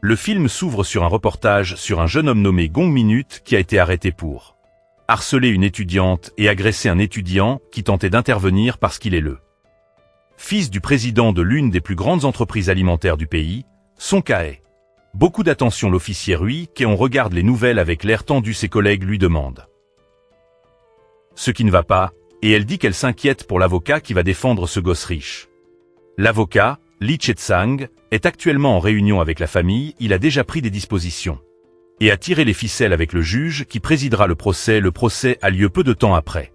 Le film s'ouvre sur un reportage sur un jeune homme nommé Gong Minute qui a été arrêté pour harceler une étudiante et agresser un étudiant qui tentait d'intervenir parce qu'il est le fils du président de l'une des plus grandes entreprises alimentaires du pays, Song Kae. Beaucoup d'attention l'officier Rui, et on regarde les nouvelles avec l'air tendu. Ses collègues lui demandent ce qui ne va pas, et elle dit qu'elle s'inquiète pour l'avocat qui va défendre ce gosse riche. L'avocat, Lee Chae-sang, est actuellement en réunion avec la famille. Il a déjà pris des dispositions et a tiré les ficelles avec le juge qui présidera le procès. Le procès a lieu peu de temps après.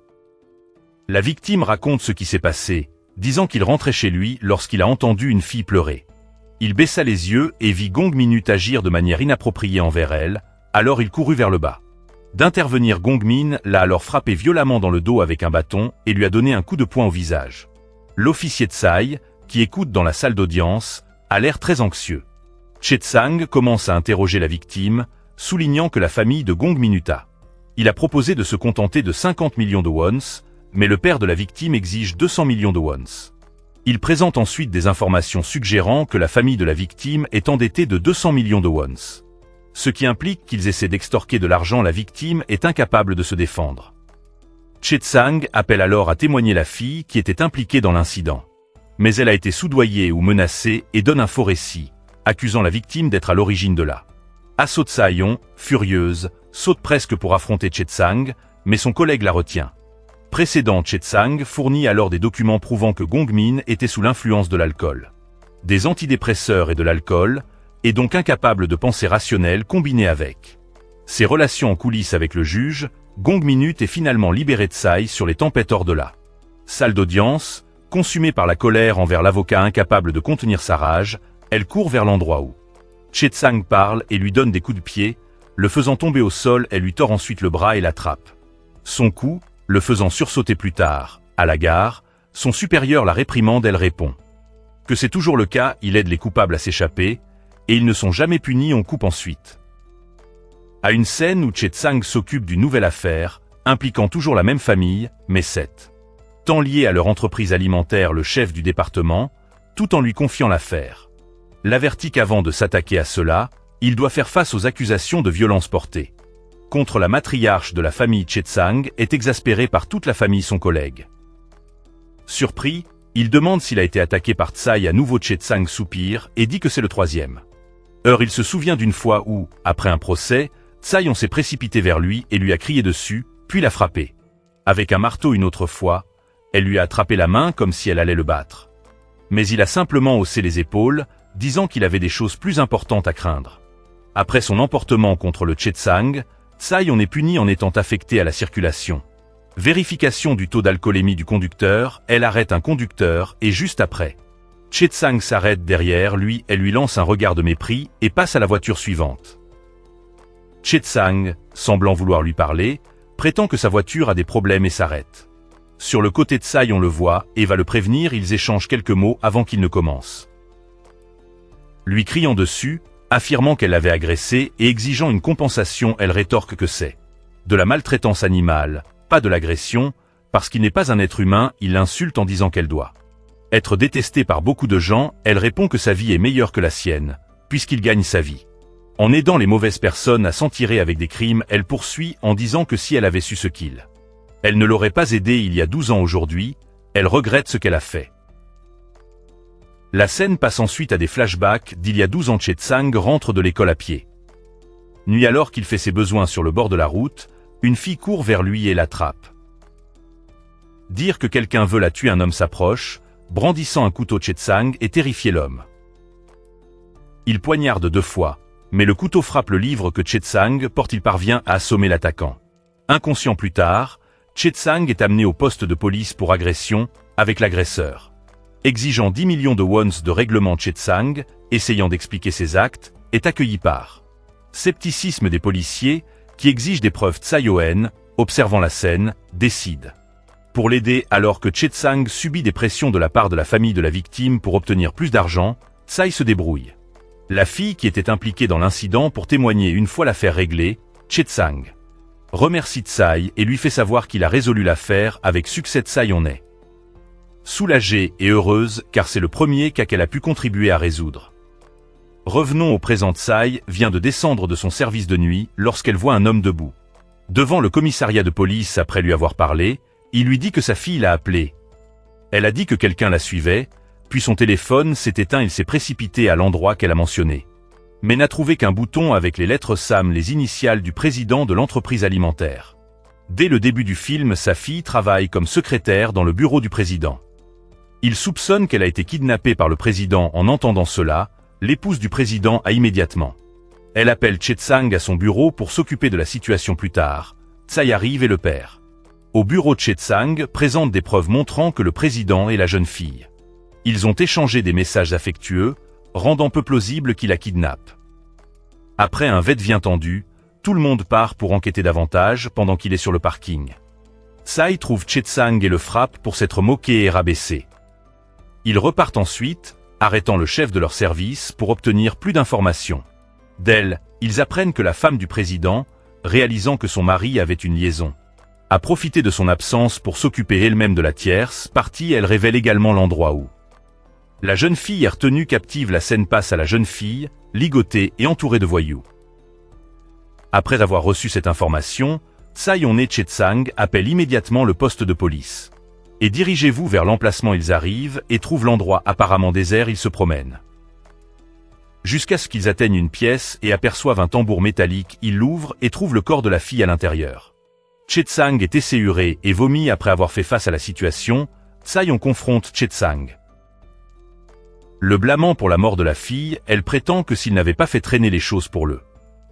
La victime raconte ce qui s'est passé, disant qu'il rentrait chez lui lorsqu'il a entendu une fille pleurer. Il baissa les yeux et vit Gong Minute agir de manière inappropriée envers elle, alors il courut vers le bas. D'intervenir, Gong Min l'a alors frappé violemment dans le dos avec un bâton et lui a donné un coup de poing au visage. L'officier Tsai, qui écoute dans la salle d'audience, a l'air très anxieux. Chae-sang commence à interroger la victime, soulignant que la famille de Gong Minute il a proposé de se contenter de 50 millions de wons, mais le père de la victime exige 200 millions de wons. Il présente ensuite des informations suggérant que la famille de la victime est endettée de 200 millions de wons. Ce qui implique qu'ils essaient d'extorquer de l'argent. La victime est incapable de se défendre. Chae-sang appelle alors à témoigner la fille qui était impliquée dans l'incident. Mais elle a été soudoyée ou menacée et donne un faux récit, accusant la victime d'être à l'origine de la assaut. Tsai-on, furieuse, saute presque pour affronter Chae-sang, mais son collègue la retient. Précédent, Chae-sang fournit alors des documents prouvant que Gong Min était sous l'influence de l'alcool, des antidépresseurs et de l'alcool, et donc incapable de pensée rationnelle combinée avec ses relations en coulisses avec le juge. Gong Minute est finalement libéré. Tsai sur les tempêtes hors de la salle d'audience, consumée par la colère envers l'avocat incapable de contenir sa rage, elle court vers l'endroit où Chae-sang parle et lui donne des coups de pied, le faisant tomber au sol. Elle lui tord ensuite le bras et l'attrape. Son coup, le faisant sursauter plus tard. À la gare, son supérieur la réprimande. Elle répond que c'est toujours le cas. Il aide les coupables à s'échapper, et ils ne sont jamais punis. On coupe ensuite à une scène où Chae-sang s'occupe d'une nouvelle affaire, impliquant toujours la même famille, mais cette temps lié à leur entreprise alimentaire. Le chef du département, tout en lui confiant l'affaire, l'avertit qu'avant de s'attaquer à cela, il doit faire face aux accusations de violence portées contre la matriarche de la famille. Chae-sang est exaspéré par toute la famille. Son collègue, surpris, il demande s'il a été attaqué par Tsai. À nouveau, Chae-sang soupire et dit que c'est le troisième. Il se souvient d'une fois où, après un procès, Tsai s'est précipité vers lui et lui a crié dessus, puis l'a frappé avec un marteau. Une autre fois, elle lui a attrapé la main comme si elle allait le battre. Mais il a simplement haussé les épaules, disant qu'il avait des choses plus importantes à craindre. Après son emportement contre le Chae-sang, Tsai est puni en étant affecté à la circulation. Vérification du taux d'alcoolémie du conducteur, elle arrête un conducteur et juste après, Chae-sang s'arrête derrière lui. Elle lui lance un regard de mépris et passe à la voiture suivante. Chae-sang, semblant vouloir lui parler, prétend que sa voiture a des problèmes et s'arrête. Sur le côté de Tsai, on le voit et va le prévenir. Ils échangent quelques mots avant qu'il ne commence. Lui criant dessus, affirmant qu'elle l'avait agressé et exigeant une compensation. Elle rétorque que c'est de la maltraitance animale, pas de l'agression, parce qu'il n'est pas un être humain. Il l'insulte en disant qu'elle doit être détestée par beaucoup de gens. Elle répond que sa vie est meilleure que la sienne, puisqu'il gagne sa vie en aidant les mauvaises personnes à s'en tirer avec des crimes. Elle poursuit en disant que si elle avait su ce qu'il elle ne l'aurait pas aidé il y a 12 ans aujourd'hui, elle regrette ce qu'elle a fait. La scène passe ensuite à des flashbacks d'il y a 12 ans. Chae-sang rentre de l'école à pied. Nuit, alors qu'il fait ses besoins sur le bord de la route, une fille court vers lui et l'attrape. Dire que quelqu'un veut la tuer. Un homme s'approche, brandissant un couteau. Chae-sang et terrifié l'homme. Il poignarde 2 fois, mais le couteau frappe le livre que Chae-sang porte. Il parvient à assommer l'attaquant. Inconscient plus tard, Chae-sang est amené au poste de police pour agression, avec l'agresseur exigeant 10 millions de wons de règlement. Chae-sang, essayant d'expliquer ses actes, est accueilli par scepticisme des policiers, qui exigent des preuves. Tsai-on, observant la scène, décide pour l'aider. Alors que Chae-sang subit des pressions de la part de la famille de la victime pour obtenir plus d'argent, Tsai se débrouille. La fille qui était impliquée dans l'incident pour témoigner une fois l'affaire réglée. Chae-sang remercie Tsai et lui fait savoir qu'il a résolu l'affaire avec succès. Tsai-on est soulagée et heureuse car c'est le premier cas qu'elle a pu contribuer à résoudre. Revenons au présent. Tsai vient de descendre de son service de nuit lorsqu'elle voit un homme debout. Devant le commissariat de police après lui avoir parlé, il lui dit que sa fille l'a appelé. Elle a dit que quelqu'un la suivait, puis son téléphone s'est éteint. Il s'est précipité à l'endroit qu'elle a mentionné, mais n'a trouvé qu'un bouton avec les lettres SAM, les initiales du président de l'entreprise alimentaire. Dès le début du film, sa fille travaille comme secrétaire dans le bureau du président. Il soupçonne qu'elle a été kidnappée par le président. En entendant cela, l'épouse du président a immédiatement. Elle appelle Chetsang à son bureau pour s'occuper de la situation plus tard. Tsai arrive et le perd. Au bureau, Chetsang présente des preuves montrant que le président et la jeune fille. Ils ont échangé des messages affectueux, rendant peu plausible qu'il la kidnappe. Après un va-et-vient tendu, tout le monde part pour enquêter davantage pendant qu'il est sur le parking. Tsai trouve Chetsang et le frappe pour s'être moqué et rabaissé. Ils repartent ensuite, arrêtant le chef de leur service pour obtenir plus d'informations. D'elle, ils apprennent que la femme du président, réalisant que son mari avait une liaison, a profité de son absence pour s'occuper elle-même de la tierce partie. Elle révèle également l'endroit où la jeune fille est retenue captive. La scène passe à la jeune fille, ligotée et entourée de voyous. Après avoir reçu cette information, Tsai et Chetsang appellent immédiatement le poste de police. Et dirigez-vous vers l'emplacement. Ils arrivent et trouvent l'endroit apparemment désert. Ils se promènent jusqu'à ce qu'ils atteignent une pièce et aperçoivent un tambour métallique. Ils l'ouvrent et trouvent le corps de la fille à l'intérieur. Chetsang est esséuré et vomit. Après avoir fait face à la situation, Tsai confronte Chetsang, le blâmant pour la mort de la fille. Elle prétend que s'il n'avait pas fait traîner les choses pour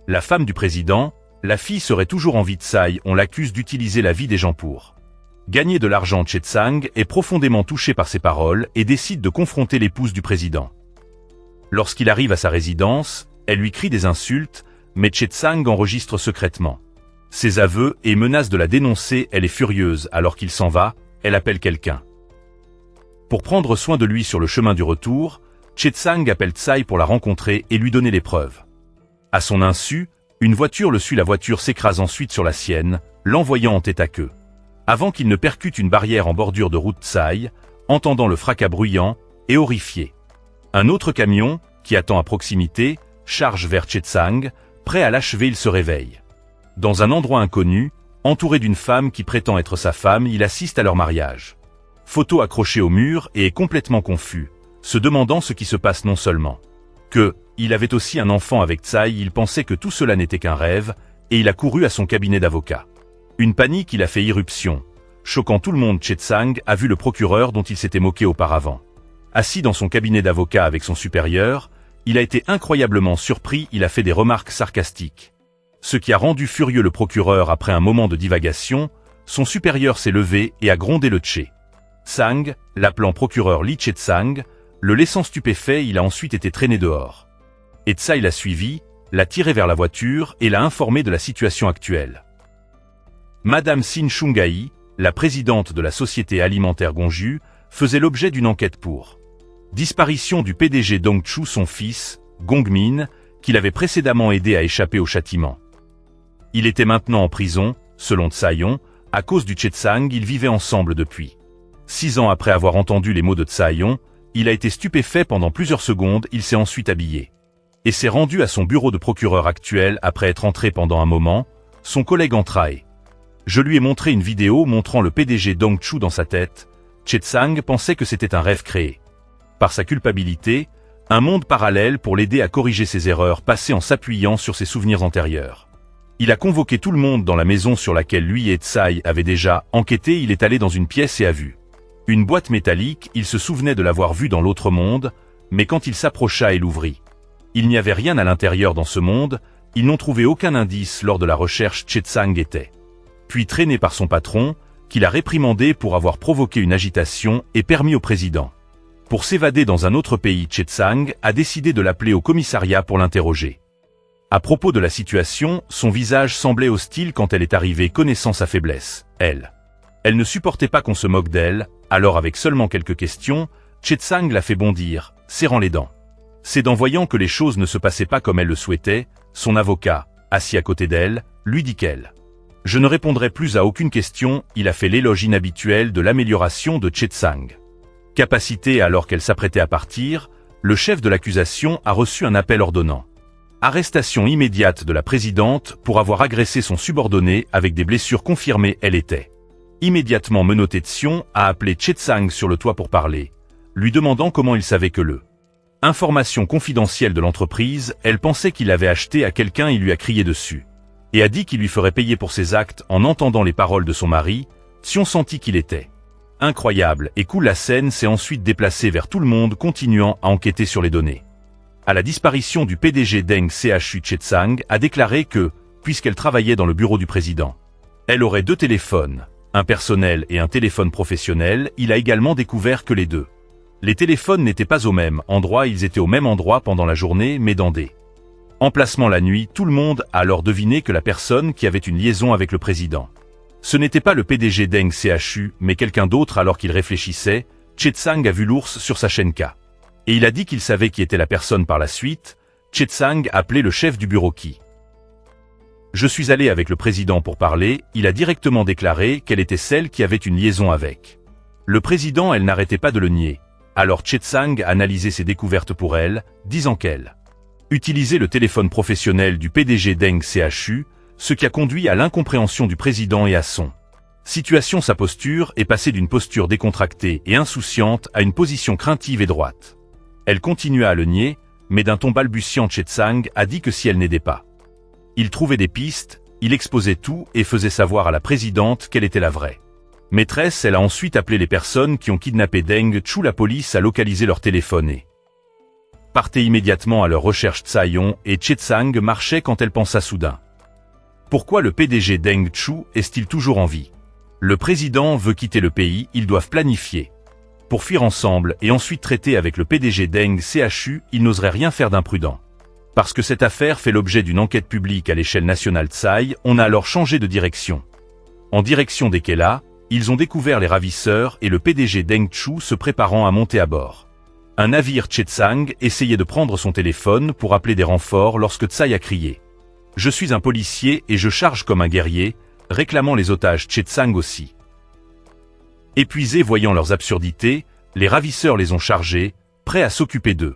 la femme du président, la fille serait toujours en vie. Tsai l'accuse d'utiliser la vie des gens pour gagner de l'argent. Chetsang est profondément touché par ces paroles et décide de confronter l'épouse du président. Lorsqu'il arrive à sa résidence, elle lui crie des insultes, mais Chetsang enregistre secrètement ses aveux et menace de la dénoncer. Elle est furieuse. Alors qu'il s'en va, elle appelle quelqu'un pour prendre soin de lui. Sur le chemin du retour, Chetsang appelle Tsai pour la rencontrer et lui donner les preuves. À son insu, une voiture le suit. La voiture s'écrase ensuite sur la sienne, l'envoyant en tête à queue. Avant qu'il ne percute une barrière en bordure de route, Tsai, entendant le fracas bruyant, est horrifié. Un autre camion, qui attend à proximité, charge vers Chetsang, prêt à l'achever. Il se réveille dans un endroit inconnu, entouré d'une femme qui prétend être sa femme. Il assiste à leur mariage. Photo accrochée au mur et est complètement confus, se demandant ce qui se passe. Non seulement il avait aussi un enfant avec Tsai. Il pensait que tout cela n'était qu'un rêve, et il a couru à son cabinet d'avocat. Une panique il a fait irruption, choquant tout le monde. Chetsang a vu le procureur dont il s'était moqué auparavant. Assis dans son cabinet d'avocat avec son supérieur, il a été incroyablement surpris. Il a fait des remarques sarcastiques, ce qui a rendu furieux le procureur. Après un moment de divagation, son supérieur s'est levé et a grondé le Tsai, l'appelant procureur Lee Chetsang, le laissant stupéfait. Il a ensuite été traîné dehors. Et Tsai l'a suivi, l'a tiré vers la voiture et l'a informé de la situation actuelle. Madame Sin Chungai, la présidente de la société alimentaire Gongju, faisait l'objet d'une enquête pour disparition du PDG Dongchu, son fils, Gongmin, qu'il avait précédemment aidé à échapper au châtiment. Il était maintenant en prison, selon Tsai, à cause du Chetsang. Ils vivaient ensemble depuis 6 ans. Après avoir entendu les mots de Tsai, il a été stupéfait pendant plusieurs secondes. Il s'est ensuite habillé et s'est rendu à son bureau de procureur actuel. Après être entré pendant un moment, son collègue entra et je lui ai montré une vidéo montrant le PDG Dongchu dans sa tête. Chetsang pensait que c'était un rêve créé par sa culpabilité, un monde parallèle pour l'aider à corriger ses erreurs passées en s'appuyant sur ses souvenirs antérieurs. Il a convoqué tout le monde dans la maison sur laquelle lui et Tsai avaient déjà enquêté. Il est allé dans une pièce et a vu une boîte métallique. Il se souvenait de l'avoir vue dans l'autre monde, mais quand il s'approcha et l'ouvrit, il n'y avait rien à l'intérieur. Dans ce monde, ils n'ont trouvé aucun indice lors de la recherche. Chetsang était puis traîné par son patron, qu'il a réprimandé pour avoir provoqué une agitation et permis au président pour s'évader dans un autre pays. Chetsang a décidé de l'appeler au commissariat pour l'interroger. À propos de la situation, son visage semblait hostile quand elle est arrivée, connaissant sa faiblesse. Elle ne supportait pas qu'on se moque d'elle, alors avec seulement quelques questions, Chetsang l'a fait bondir, serrant les dents. Ses dents voyant que les choses ne se passaient pas comme elle le souhaitait, son avocat, assis à côté d'elle, lui dit qu'elle je ne répondrai plus à aucune question. Il a fait l'éloge inhabituel de l'amélioration de Chetsang. Capacité. Alors qu'elle s'apprêtait à partir, Le chef de l'accusation a reçu un appel ordonnant arrestation immédiate de la présidente pour avoir agressé son subordonné avec des blessures confirmées. Elle était immédiatement menottée. Tsiong a appelé Chetsang sur le toit pour parler, lui demandant comment il savait que le information confidentielle de l'entreprise, elle pensait qu'il l'avait acheté à quelqu'un. Il lui a crié dessus et a dit qu'il lui ferait payer pour ses actes. En entendant les paroles de son mari, Tsiong sentit qu'il était incroyable et cool. La scène s'est ensuite déplacée vers tout le monde, continuant à enquêter sur les données. À la disparition du PDG Deng Chu, Chetsang a déclaré que, puisqu'elle travaillait dans le bureau du président, elle aurait 2 téléphones, un personnel et un téléphone professionnel. Il a également découvert que les téléphones n'étaient pas au même endroit. Ils étaient au même endroit pendant la journée, mais dans des emplacements la nuit. Tout le monde a alors deviné que la personne qui avait une liaison avec le président, ce n'était pas le PDG Deng Chu, mais quelqu'un d'autre. Alors qu'il réfléchissait, Chetsang a vu l'ours sur sa chaîne K. Et il a dit qu'il savait qui était la personne. Par la suite, Chetsang a appelé le chef du bureau qui. Je suis allé avec le président pour parler. Il a directement déclaré qu'elle était celle qui avait une liaison avec le président. Elle n'arrêtait pas de le nier. Alors Chetsang a analysé ses découvertes pour elle, disant qu'elle utilisait le téléphone professionnel du PDG Deng Chu, ce qui a conduit à l'incompréhension du président et à son situation. Sa posture est passée d'une posture décontractée et insouciante à une position craintive et droite. Elle continua à le nier, mais d'un ton balbutiant. Chetsang a dit que si elle n'aidait pas, il trouvait des pistes, il exposait tout et faisait savoir à la présidente qu'elle était la vraie maîtresse. Elle a ensuite appelé les personnes qui ont kidnappé Deng Chu. La police a localisé leur téléphone et partait immédiatement à leur recherche. Tsai-on et Chetsang marchaient quand elle pensa soudain. Pourquoi le PDG Deng Chu est-il toujours en vie? Le président veut quitter le pays. Ils doivent planifier pour fuir ensemble et ensuite traiter avec le PDG Deng Chu. Il n'oserait rien faire d'imprudent. Parce que cette affaire fait l'objet d'une enquête publique à l'échelle nationale. On a alors changé de direction. En direction des Kela, ils ont découvert les ravisseurs et le PDG Deng Chu se préparant à monter à bord un navire. Chetsang essayait de prendre son téléphone pour appeler des renforts lorsque Tsai a crié « Je suis un policier et je charge comme un guerrier », réclamant les otages. Chetsang aussi. Épuisés voyant leurs absurdités, les ravisseurs les ont chargés, prêts à s'occuper d'eux.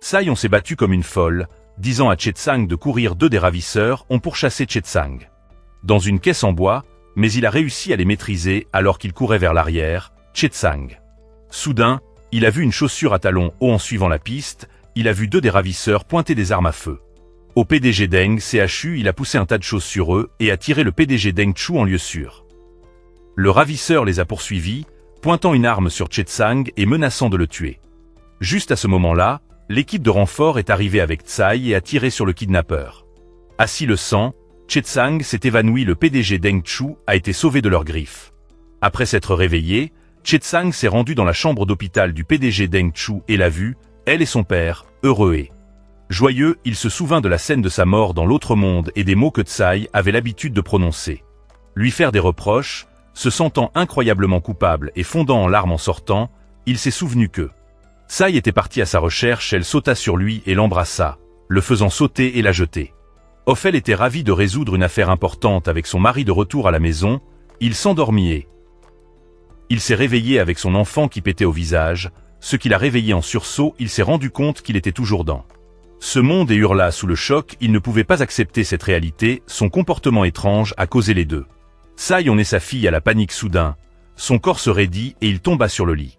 Tsai-on s'est battu comme une folle, disant à Chetsang de courir. 2 des ravisseurs ont pourchassé Chetsang dans une caisse en bois, mais il a réussi à les maîtriser alors qu'il courait vers l'arrière. Chetsang. Soudain, il a vu une chaussure à talons hauts. En suivant la piste, il a vu 2 des ravisseurs pointer des armes à feu au PDG Deng Chu. Il a poussé un tas de choses sur eux et a tiré le PDG Deng Chu en lieu sûr. Le ravisseur les a poursuivis, pointant une arme sur Chetsang et menaçant de le tuer. Juste à ce moment-là, l'équipe de renfort est arrivée avec Tsai et a tiré sur le kidnappeur. Assis le sang, Chetsang s'est évanoui. Le PDG Deng Chu a été sauvé de leurs griffes. Après s'être réveillé, Chetsang s'est rendu dans la chambre d'hôpital du PDG Deng Chu et l'a vu, elle et son père, heureux et joyeux. Il se souvint de la scène de sa mort dans l'autre monde et des mots que Tsai avait l'habitude de prononcer. Lui faire des reproches, se sentant incroyablement coupable et fondant en larmes en sortant, il s'est souvenu que Tsai était parti à sa recherche. Elle sauta sur lui et l'embrassa, le faisant sauter et la jeter. Ophel était ravi de résoudre une affaire importante avec son mari. De retour à la maison, il s'endormit et il s'est réveillé avec son enfant qui pétait au visage, ce qui l'a réveillé en sursaut. Il s'est rendu compte qu'il était toujours dans ce monde et hurla sous le choc. Il ne pouvait pas accepter cette réalité. Son comportement étrange a causé les 2. Tsai-on et sa fille à la panique. Soudain, son corps se raidit et il tomba sur le lit.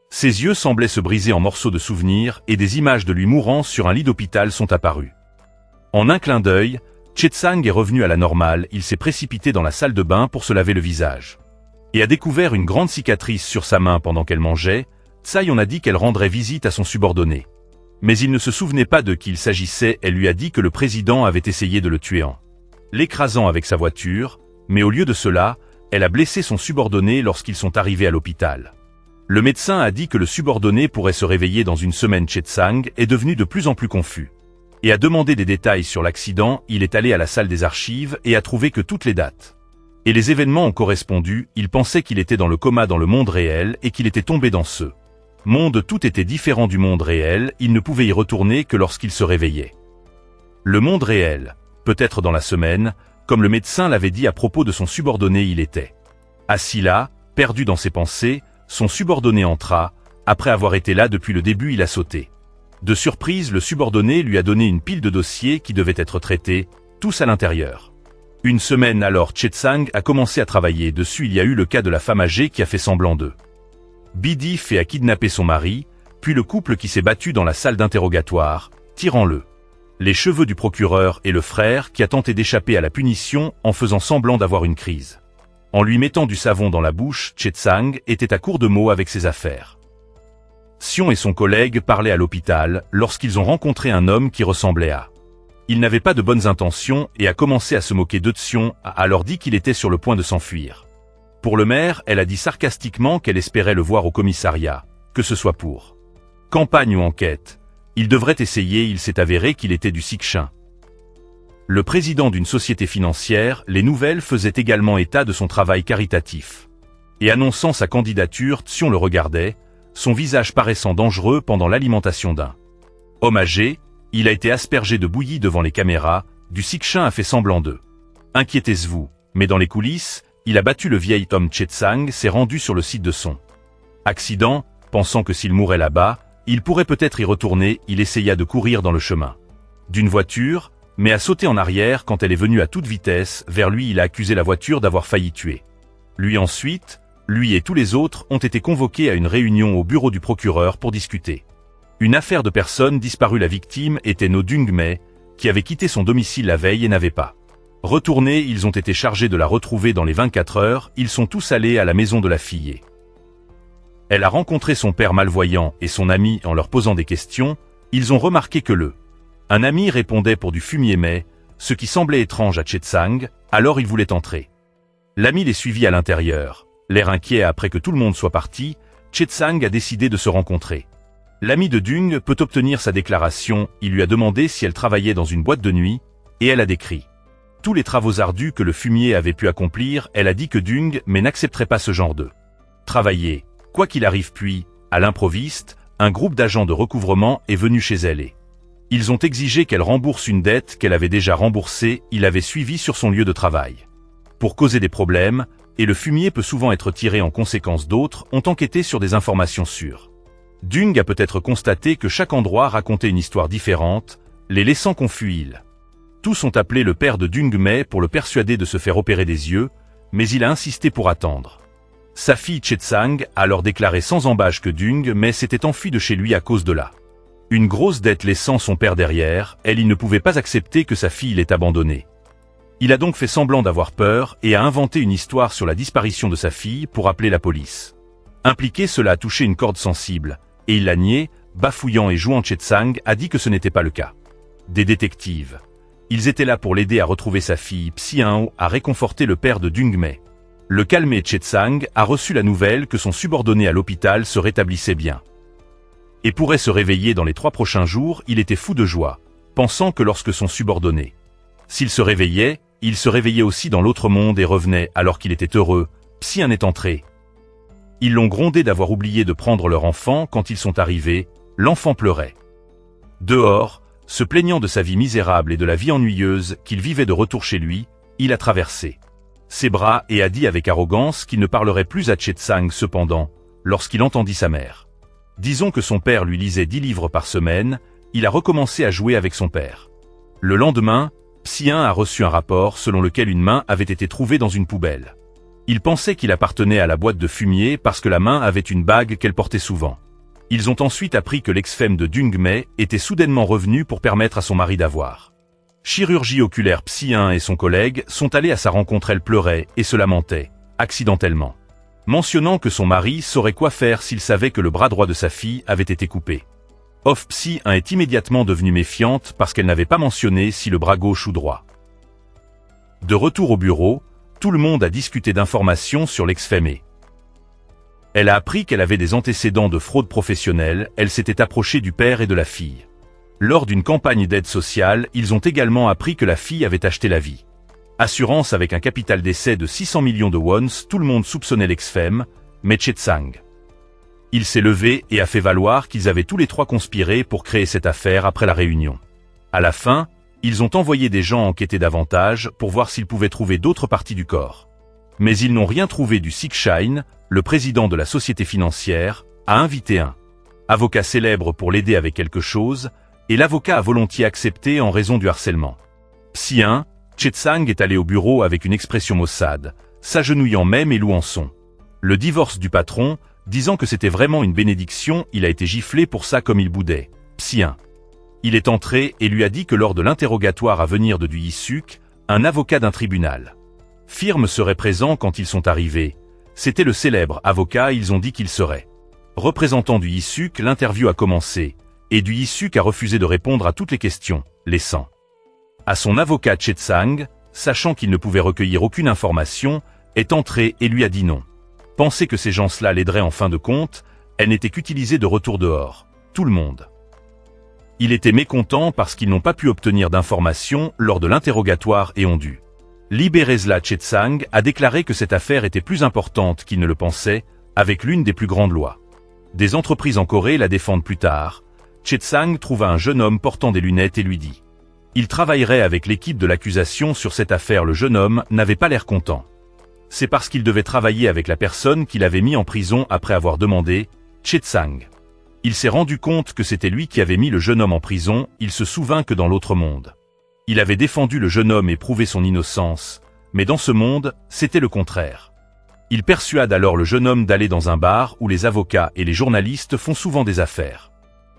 Ses yeux semblaient se briser en morceaux de souvenirs et des images de lui mourant sur un lit d'hôpital sont apparues. En un clin d'œil, Chetsang est revenu à la normale. Il s'est précipité dans la salle de bain pour se laver le visage et a découvert une grande cicatrice sur sa main pendant qu'elle mangeait. Tsai-on a dit qu'elle rendrait visite à son subordonné. Mais il ne se souvenait pas de qui il s'agissait. Elle lui a dit que le président avait essayé de le tuer en l'écrasant avec sa voiture, mais au lieu de cela, elle a blessé son subordonné lorsqu'ils sont arrivés à l'hôpital. Le médecin a dit que le subordonné pourrait se réveiller dans une semaine. Chetsang est devenu de plus en plus confus et a demandé des détails sur l'accident. Il est allé à la salle des archives et a trouvé que toutes les dates et les événements ont correspondu. Il pensait qu'il était dans le coma dans le monde réel et qu'il était tombé dans ce monde. Tout était différent du monde réel. Il ne pouvait y retourner que lorsqu'il se réveillait. Le monde réel, peut-être dans la semaine, comme le médecin l'avait dit à propos de son subordonné. Il était assis là, perdu dans ses pensées. Son subordonné entra, Après avoir été là depuis le début, il a sauté. De surprise, le subordonné lui a donné une pile de dossiers qui devaient être traités, tous à l'intérieur. Une semaine alors, Chetsang a commencé à travailler dessus. Il y a eu le cas de la femme âgée qui a fait semblant d'eux. Bidif a kidnappé son mari, puis le couple qui s'est battu dans la salle d'interrogatoire, tirant-le. Les cheveux du procureur et le frère qui a tenté d'échapper à la punition en faisant semblant d'avoir une crise. En lui mettant du savon dans la bouche, Chetsang était à court de mots avec ses affaires. Sion et son collègue parlaient à l'hôpital lorsqu'ils ont rencontré un homme qui ressemblait à. Il n'avait pas de bonnes intentions et a commencé à se moquer d'eux. Sion a alors dit qu'il était sur le point de s'enfuir. Pour le maire, elle a dit sarcastiquement qu'elle espérait le voir au commissariat, que ce soit pour campagne ou enquête. Il devrait essayer. Il s'est avéré qu'il était du Sikshin. Le président d'une société financière, Les Nouvelles faisait également état de son travail caritatif. Et annonçant sa candidature, Sion le regardait, son visage paraissant dangereux pendant l'alimentation d'un homme âgé. Il a été aspergé de bouillie devant les caméras, du Sikshin a fait semblant d'eux. Inquiétez-vous, mais dans les coulisses, il a battu le vieil homme. Chetsang s'est rendu sur le site de son accident, pensant que s'il mourait là-bas, il pourrait peut-être y retourner. Il essaya de courir dans le chemin d'une voiture, mais a sauté en arrière quand elle est venue à toute vitesse vers lui. Il a accusé la voiture d'avoir failli tuer lui. Ensuite, lui et tous les autres ont été convoqués à une réunion au bureau du procureur pour discuter. Une affaire de personnes disparues. La victime était No Dungmei, qui avait quitté son domicile la veille et n'avait pas retourné. Ils ont été chargés de la retrouver dans les 24 heures. Ils sont tous allés à la maison de la fille. Elle a rencontré son père malvoyant et son ami. En leur posant des questions, ils ont remarqué que un ami répondait pour du fumier, mais ce qui semblait étrange à Chetsang. Alors il voulait entrer. L'ami les suivit à l'intérieur. L'air inquiet après que tout le monde soit parti, Chetsang a décidé de se rencontrer. L'ami de Dung peut obtenir sa déclaration. Il lui a demandé si elle travaillait dans une boîte de nuit, et elle a décrit tous les travaux ardus que le fumier avait pu accomplir. Elle a dit que Dung mais n'accepterait pas ce genre de travailler, quoi qu'il arrive. Puis, à l'improviste, un groupe d'agents de recouvrement est venu chez elle et ils ont exigé qu'elle rembourse une dette qu'elle avait déjà remboursée. Il avait suivi sur son lieu de travail pour causer des problèmes, et le fumier peut souvent être tiré en conséquence. D'autres ont enquêté sur des informations sûres. Dung a peut-être constaté que chaque endroit racontait une histoire différente, les laissant confus. Tous ont appelé le père de Dungmei pour le persuader de se faire opérer des yeux, mais il a insisté pour attendre. Sa fille Chetsang a alors déclaré sans embâche que Dungmei s'était enfui de chez lui à cause de une grosse dette, laissant son père derrière. Il ne pouvait pas accepter que sa fille l'ait abandonné. Il a donc fait semblant d'avoir peur et a inventé une histoire sur la disparition de sa fille pour appeler la police. Impliqué, cela a touché une corde sensible, et il l'a nié, bafouillant et jouant. Chetsang a dit que ce n'était pas le cas. Des détectives. Ils étaient là pour l'aider à retrouver sa fille. Xiao a réconforté le père de Dungmei. Le calmé. Chetsang a reçu la nouvelle que son subordonné à l'hôpital se rétablissait bien et pourrait se réveiller dans les 3 prochains jours. Il était fou de joie, pensant que lorsque son subordonné, s'il se réveillait, il se réveillait aussi dans l'autre monde et revenait alors qu'il était heureux. Xian est entré. Ils l'ont grondé d'avoir oublié de prendre leur enfant. Quand ils sont arrivés, l'enfant pleurait dehors, se plaignant de sa vie misérable et de la vie ennuyeuse qu'il vivait. De retour chez lui, il a traversé ses bras et a dit avec arrogance qu'il ne parlerait plus à Chetsang. Cependant, lorsqu'il entendit sa mère, disons que son père lui lisait 10 livres par semaine, il a recommencé à jouer avec son père. Le lendemain, Xian a reçu un rapport selon lequel une main avait été trouvée dans une poubelle. Il pensait qu'il appartenait à la boîte de fumier parce que la main avait une bague qu'elle portait souvent. Ils ont ensuite appris que l'ex-femme de Dungmei était soudainement revenue pour permettre à son mari d'avoir chirurgie oculaire. Xian et son collègue sont allés à sa rencontre. Elle pleurait et se lamentait, accidentellement, mentionnant que son mari saurait quoi faire s'il savait que le bras droit de sa fille avait été coupé. Xian est immédiatement devenue méfiante parce qu'elle n'avait pas mentionné si le bras gauche ou droit. De retour au bureau, tout le monde a discuté d'informations sur l'ex-femme. Elle a appris qu'elle avait des antécédents de fraude professionnelle. Elle s'était approchée du père et de la fille. Lors d'une campagne d'aide sociale, ils ont également appris que la fille avait acheté la vie assurance avec un capital d'essai de 600 millions de wons. Tout le monde soupçonnait l'ex-femme, mais Chetsang. Il s'est levé et a fait valoir qu'ils avaient tous les 3 conspiré pour créer cette affaire après la réunion. À la fin, ils ont envoyé des gens enquêter davantage pour voir s'ils pouvaient trouver d'autres parties du corps. Mais ils n'ont rien trouvé du Sikshin, le président de la société financière, a invité un avocat célèbre pour l'aider avec quelque chose, et l'avocat a volontiers accepté en raison du harcèlement. Psy 1, Chetsang est allé au bureau avec une expression maussade, s'agenouillant même et louant le divorce du patron, disant que c'était vraiment une bénédiction. Il a été giflé pour ça comme il boudait. Psy 1. Il est entré et lui a dit que lors de l'interrogatoire à venir de Du Yi-suk, un avocat d'un tribunal firme serait présent quand ils sont arrivés. C'était le célèbre avocat, ils ont dit qu'il serait représentant Du Yi-suk. L'interview a commencé, et Du Yi-suk a refusé de répondre à toutes les questions, laissant à son avocat Chetsang, sachant qu'il ne pouvait recueillir aucune information, est entré et lui a dit non. Penser que ces gens-là l'aideraient en fin de compte, elle n'était qu'utilisée de retour dehors. Tout le monde. Il était mécontent parce qu'ils n'ont pas pu obtenir d'informations lors de l'interrogatoire et ont dû libérer. Chetsang a déclaré que cette affaire était plus importante qu'il ne le pensait, avec l'une des plus grandes lois. Des entreprises en Corée la défendent plus tard. Chetsang trouva un jeune homme portant des lunettes et lui dit il travaillerait avec l'équipe de l'accusation sur cette affaire. Le jeune homme n'avait pas l'air content. C'est parce qu'il devait travailler avec la personne qu'il avait mis en prison après avoir demandé Chetsang. Il s'est rendu compte que c'était lui qui avait mis le jeune homme en prison. Il se souvint que dans l'autre monde, il avait défendu le jeune homme et prouvé son innocence, mais dans ce monde, c'était le contraire. Il persuade alors le jeune homme d'aller dans un bar où les avocats et les journalistes font souvent des affaires.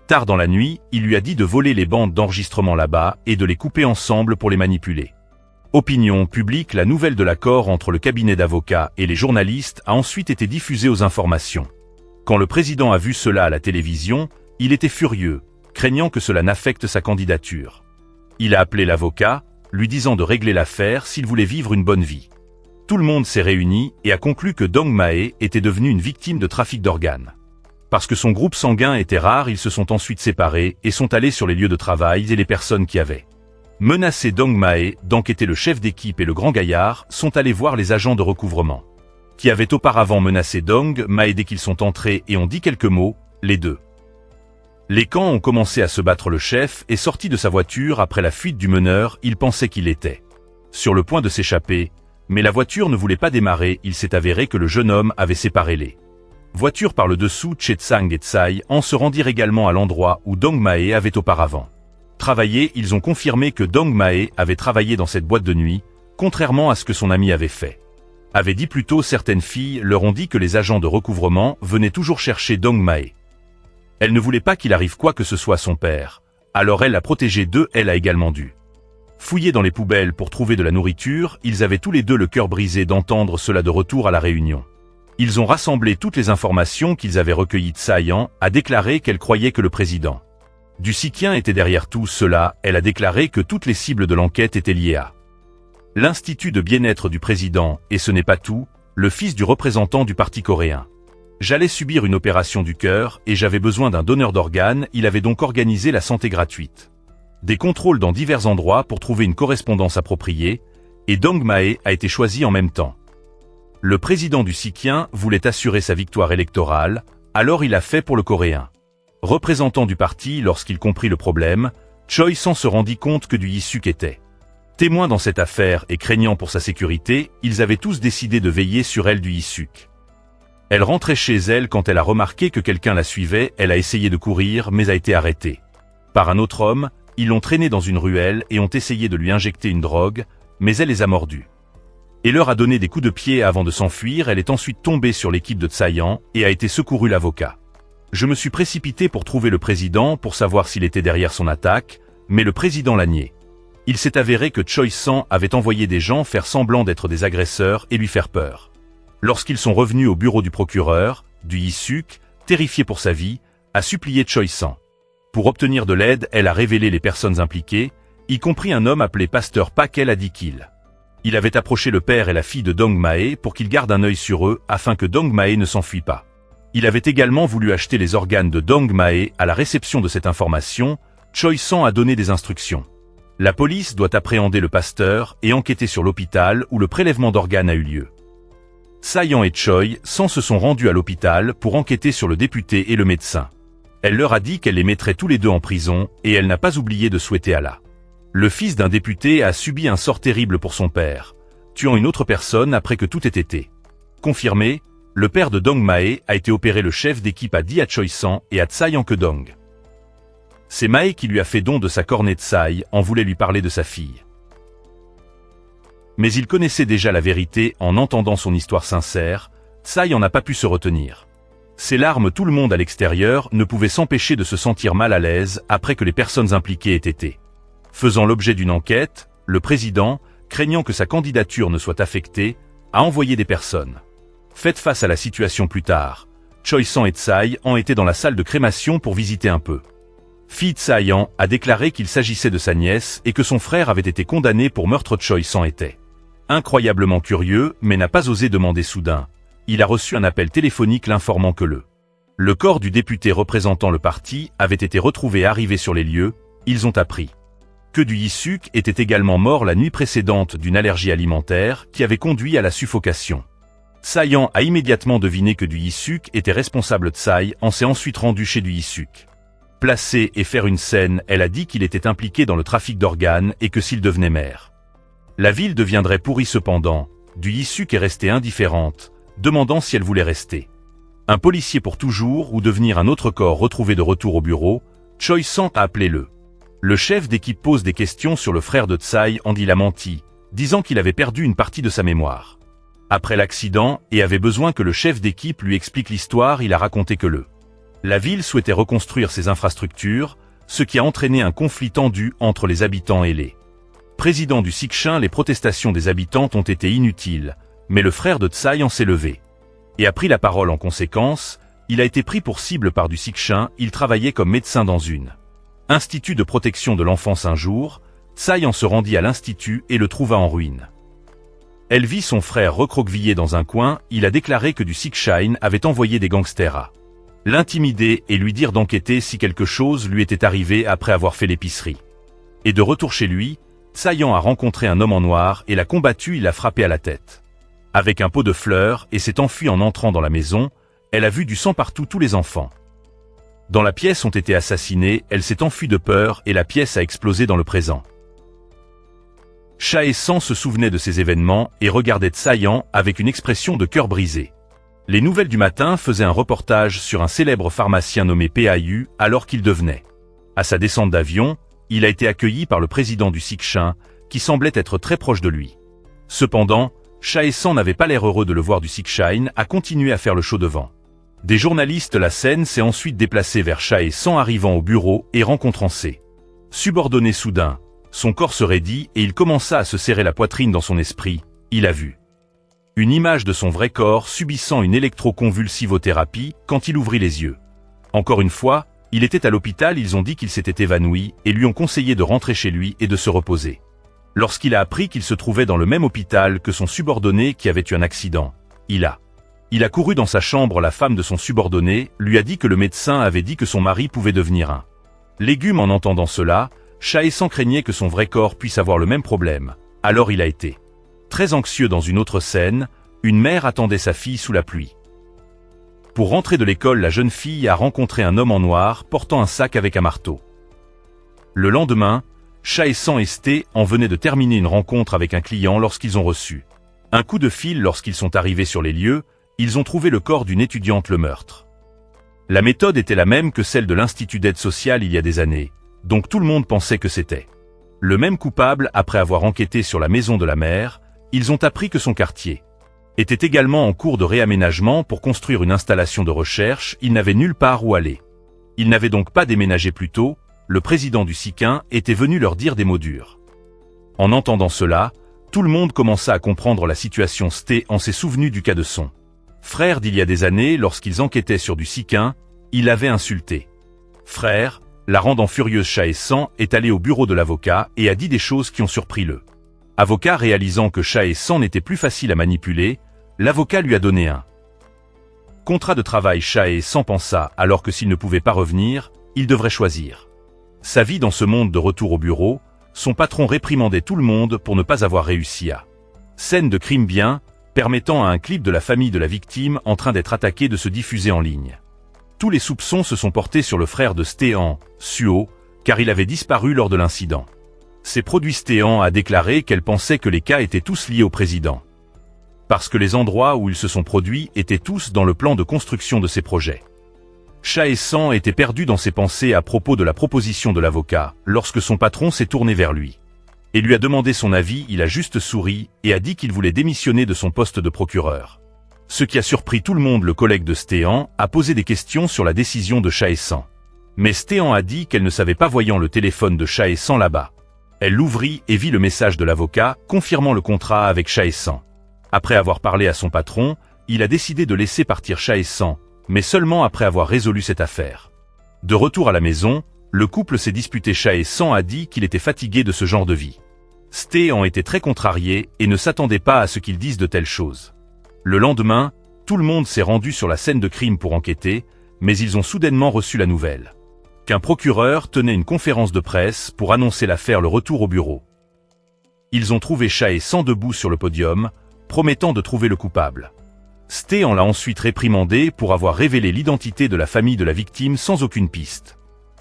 Tard dans la nuit, il lui a dit de voler les bandes d'enregistrement là-bas et de les couper ensemble pour les manipuler. Opinion publique. La nouvelle de l'accord entre le cabinet d'avocats et les journalistes a ensuite été diffusée aux informations. Quand le président a vu cela à la télévision, il était furieux, craignant que cela n'affecte sa candidature. Il a appelé l'avocat, lui disant de régler l'affaire s'il voulait vivre une bonne vie. Tout le monde s'est réuni et a conclu que Dong Mae était devenu une victime de trafic d'organes. Parce que son groupe sanguin était rare, ils se sont ensuite séparés et sont allés sur les lieux de travail et les personnes qui avaient menacé Dong Mae, d'enquêter. Le chef d'équipe et le grand gaillard sont allés voir les agents de recouvrement qui avaient auparavant menacé Dong Mae. Dès qu'ils sont entrés et ont dit quelques mots, les deux les camps ont commencé à se battre. Le chef est sorti de sa voiture après la fuite du meneur. Il pensait qu'il était sur le point de s'échapper, mais la voiture ne voulait pas démarrer. Il s'est avéré que le jeune homme avait séparé les voitures par le dessous. Chetsang et Tsai en se rendirent également à l'endroit où Dong Mae avait auparavant travaillé. Ils ont confirmé que Dong Mae avait travaillé dans cette boîte de nuit, contrairement à ce que son ami avait fait. Avait dit plus tôt. Certaines filles leur ont dit que les agents de recouvrement venaient toujours chercher Dong Mae. Elle ne voulait pas qu'il arrive quoi que ce soit à son père, alors elle l'a protégé d'eux. Elle a également dû fouiller dans les poubelles pour trouver de la nourriture. Ils avaient tous les deux le cœur brisé d'entendre cela. De retour à la réunion, ils ont rassemblé toutes les informations qu'ils avaient recueillies. Tsai-an a déclaré qu'elle croyait que le président Du Sikien était derrière tout cela. Elle a déclaré que toutes les cibles de l'enquête étaient liées à l'Institut de bien-être du président, et ce n'est pas tout, le fils du représentant du parti coréen. J'allais subir une opération du cœur et j'avais besoin d'un donneur d'organes. Il avait donc organisé la santé gratuite. Des contrôles dans divers endroits pour trouver une correspondance appropriée, et Dong Mae a été choisi en même temps. Le président du Sikien voulait assurer sa victoire électorale, alors il a fait pour le coréen représentant du parti. Lorsqu'il comprit le problème, Choi Sang se rendit compte que Du Yi-suk était témoin dans cette affaire et craignant pour sa sécurité, ils avaient tous décidé de veiller sur elle. Du Yi-suk. Elle rentrait chez elle quand elle a remarqué que quelqu'un la suivait. Elle a essayé de courir mais a été arrêtée par un autre homme. Ils l'ont traînée dans une ruelle et ont essayé de lui injecter une drogue, mais elle les a mordus et leur a donné des coups de pied avant de s'enfuir. Elle est ensuite tombée sur l'équipe de Tsai-an et a été secourue. L'avocat. Je me suis précipité pour trouver le président pour savoir s'il était derrière son attaque, mais le président l'a nié. Il s'est avéré que Choi Sang avait envoyé des gens faire semblant d'être des agresseurs et lui faire peur. Lorsqu'ils sont revenus au bureau du procureur, Du Yi-suk, terrifié pour sa vie, a supplié Choi Sang. Pour obtenir de l'aide, elle a révélé les personnes impliquées, y compris un homme appelé Pasteur Pak. Elle a dit qu'il avait approché le père et la fille de Dong Mae pour qu'ils gardent un œil sur eux afin que Dong Mae ne s'enfuit pas. Il avait également voulu acheter les organes de Dong Mae. À la réception de cette information, Choi Sang a donné des instructions. La police doit appréhender le pasteur et enquêter sur l'hôpital où le prélèvement d'organes a eu lieu. Tsai-an et Choi Sang se sont rendus à l'hôpital pour enquêter sur le député et le médecin. Elle leur a dit qu'elle les mettrait tous les deux en prison et elle n'a pas oublié de souhaiter Allah. Le fils d'un député a subi un sort terrible pour son père, tuant une autre personne après que tout ait été confirmé. Le père de Dong Mae a été opéré le chef d'équipe à Dia Choi-sang et à Tsai Yang-kedong. C'est Mae qui lui a fait don de sa cornée. Tsai en voulait lui parler de sa fille. Mais il connaissait déjà la vérité en entendant son histoire sincère. Tsai en n'a pas pu se retenir. Ses larmes, tout le monde à l'extérieur ne pouvait s'empêcher de se sentir mal à l'aise après que les personnes impliquées aient été. Faisant l'objet d'une enquête, le président, craignant que sa candidature ne soit affectée, a envoyé des personnes. Faites face à la situation plus tard. Choi-sang et Tsai ont été dans la salle de crémation pour visiter un peu. Fille Tsai-an a déclaré qu'il s'agissait de sa nièce et que son frère avait été condamné pour meurtre. Choi-sang était incroyablement curieux mais n'a pas osé demander soudain. Il a reçu un appel téléphonique l'informant que le corps du député représentant le parti avait été retrouvé. Arrivé sur les lieux, ils ont appris que Du Yi-suk était également mort la nuit précédente d'une allergie alimentaire qui avait conduit à la suffocation. Tsai-an a immédiatement deviné que Du Yi-suk était responsable. Tsai-an s'est ensuite rendu chez Du Yi-suk. Placer et faire une scène, elle a dit qu'il était impliqué dans le trafic d'organes et que s'il devenait maire, la ville deviendrait pourrie. Cependant, Du Yi-suk est restée indifférente, demandant si elle voulait rester un policier pour toujours ou devenir un autre corps. Retrouvé de retour au bureau, Choi-sang a appelé le chef d'équipe. Pose des questions sur le frère de Tsai. Il a menti, disant qu'il avait perdu une partie de sa mémoire après l'accident et avait besoin que le chef d'équipe lui explique l'histoire. Il a raconté que la ville souhaitait reconstruire ses infrastructures, ce qui a entraîné un conflit tendu entre les habitants et les présidents du Sikshin. Les protestations des habitants ont été inutiles, mais le frère de Tsai en s'est levé et a pris la parole en conséquence. Il a été pris pour cible par Du Sikshin. Il travaillait comme médecin dans une institut de protection de l'enfance. Un jour, Tsai en se rendit à l'institut et le trouva en ruine. Elle vit son frère recroquevillé dans un coin. Il a déclaré que Du Sikshin avait envoyé des gangsters à l'intimider et lui dire d'enquêter si quelque chose lui était arrivé après avoir fait l'épicerie. Et de retour chez lui, Tsai-an a rencontré un homme en noir et l'a combattu. Il l'a frappé à la tête avec un pot de fleurs et s'est enfui. En entrant dans la maison, elle a vu du sang partout. Tous les enfants dans la pièce ont été assassinés. Elle s'est enfuie de peur et la pièce a explosé dans le présent. Chae-sang se souvenait de ces événements et regardait Tsai-an avec une expression de cœur brisé. Les nouvelles du matin faisaient un reportage sur un célèbre pharmacien nommé Pau alors qu'il devenait. À sa descente d'avion, il a été accueilli par le président du Sikshin, qui semblait être très proche de lui. Cependant, Chae-sang n'avait pas l'air heureux de le voir. Du Sikshin a continué à faire le show devant des journalistes. La scène s'est ensuite déplacée vers Chae-sang arrivant au bureau et rencontrant ses subordonnés. Soudain, son corps se raidit et il commença à se serrer la poitrine. Dans son esprit, il a vu une image de son vrai corps subissant une électroconvulsivothérapie quand il ouvrit les yeux. Encore une fois, il était à l'hôpital. Ils ont dit qu'il s'était évanoui et lui ont conseillé de rentrer chez lui et de se reposer. Lorsqu'il a appris qu'il se trouvait dans le même hôpital que son subordonné qui avait eu un accident, il a couru dans sa chambre. La femme de son subordonné lui a dit que le médecin avait dit que son mari pouvait devenir un légume. En entendant cela, Chae-sang craignait que son vrai corps puisse avoir le même problème. Alors il a été très anxieux. Dans une autre scène, une mère attendait sa fille sous la pluie. Pour rentrer de l'école, la jeune fille a rencontré un homme en noir portant un sac avec un marteau. Le lendemain, Chae-sang et Ste-an venaient de terminer une rencontre avec un client lorsqu'ils ont reçu un coup de fil. Lorsqu'ils sont arrivés sur les lieux, ils ont trouvé le corps d'une étudiante. Le meurtre. La méthode était la même que celle de l'Institut d'aide sociale il y a des années, donc tout le monde pensait que c'était le même coupable. Après avoir enquêté sur la maison de la mère, ils ont appris que son quartier était également en cours de réaménagement pour construire une installation de recherche. Il n'avait nulle part où aller. Il n'avait donc pas déménagé plus tôt. Le président du Sikshin était venu leur dire des mots durs. En entendant cela, tout le monde commença à comprendre la situation. Ste-an s'est souvenu du cas de son frère d'il y a des années. Lorsqu'ils enquêtaient sur Du Sikshin, il avait insulté frère. La rendant furieuse, Chae-sang est allé au bureau de l'avocat et a dit des choses qui ont surpris le avocat. Réalisant que Chae-sang n'était plus facile à manipuler, l'avocat lui a donné un contrat de travail. Chae-sang pensa alors que s'il ne pouvait pas revenir, il devrait choisir sa vie dans ce monde. De retour au bureau, son patron réprimandait tout le monde pour ne pas avoir réussi à scène de crime bien, permettant à un clip de la famille de la victime en train d'être attaquée de se diffuser en ligne. Tous les soupçons se sont portés sur le frère de Ste-an, Suho, car il avait disparu lors de l'incident. Ses produits. Ste-an a déclaré qu'elle pensait que les cas étaient tous liés au président. parce que les endroits où ils se sont produits étaient tous dans le plan de construction de ces projets. Chaessan était perdu dans ses pensées à propos de la proposition de l'avocat, lorsque son patron s'est tourné vers lui et lui a demandé son avis. Il a juste souri et a dit qu'il voulait démissionner de son poste de procureur. Ce qui a surpris tout le monde. Le collègue de Stéhan a posé des questions sur la décision de Chaessan. Mais Stéhan a dit qu'elle ne savait pas, voyant le téléphone de Chaessan là-bas. Elle l'ouvrit et vit le message de l'avocat confirmant le contrat avec Chaessan. Après avoir parlé à son patron, il a décidé de laisser partir Chaessan, mais seulement après avoir résolu cette affaire. De retour à la maison, le couple s'est disputé. Chaessan a dit qu'il était fatigué de ce genre de vie. Stéhan était très contrarié et ne s'attendait pas à ce qu'il dise de telles choses. Le lendemain, tout le monde s'est rendu sur la scène de crime pour enquêter, mais ils ont soudainement reçu la nouvelle qu'un procureur tenait une conférence de presse pour annoncer l'affaire. Le retour au bureau. Ils ont trouvé Chaessan debout sur le podium, promettant de trouver le coupable. Stéhan l'a ensuite réprimandé pour avoir révélé l'identité de la famille de la victime sans aucune piste.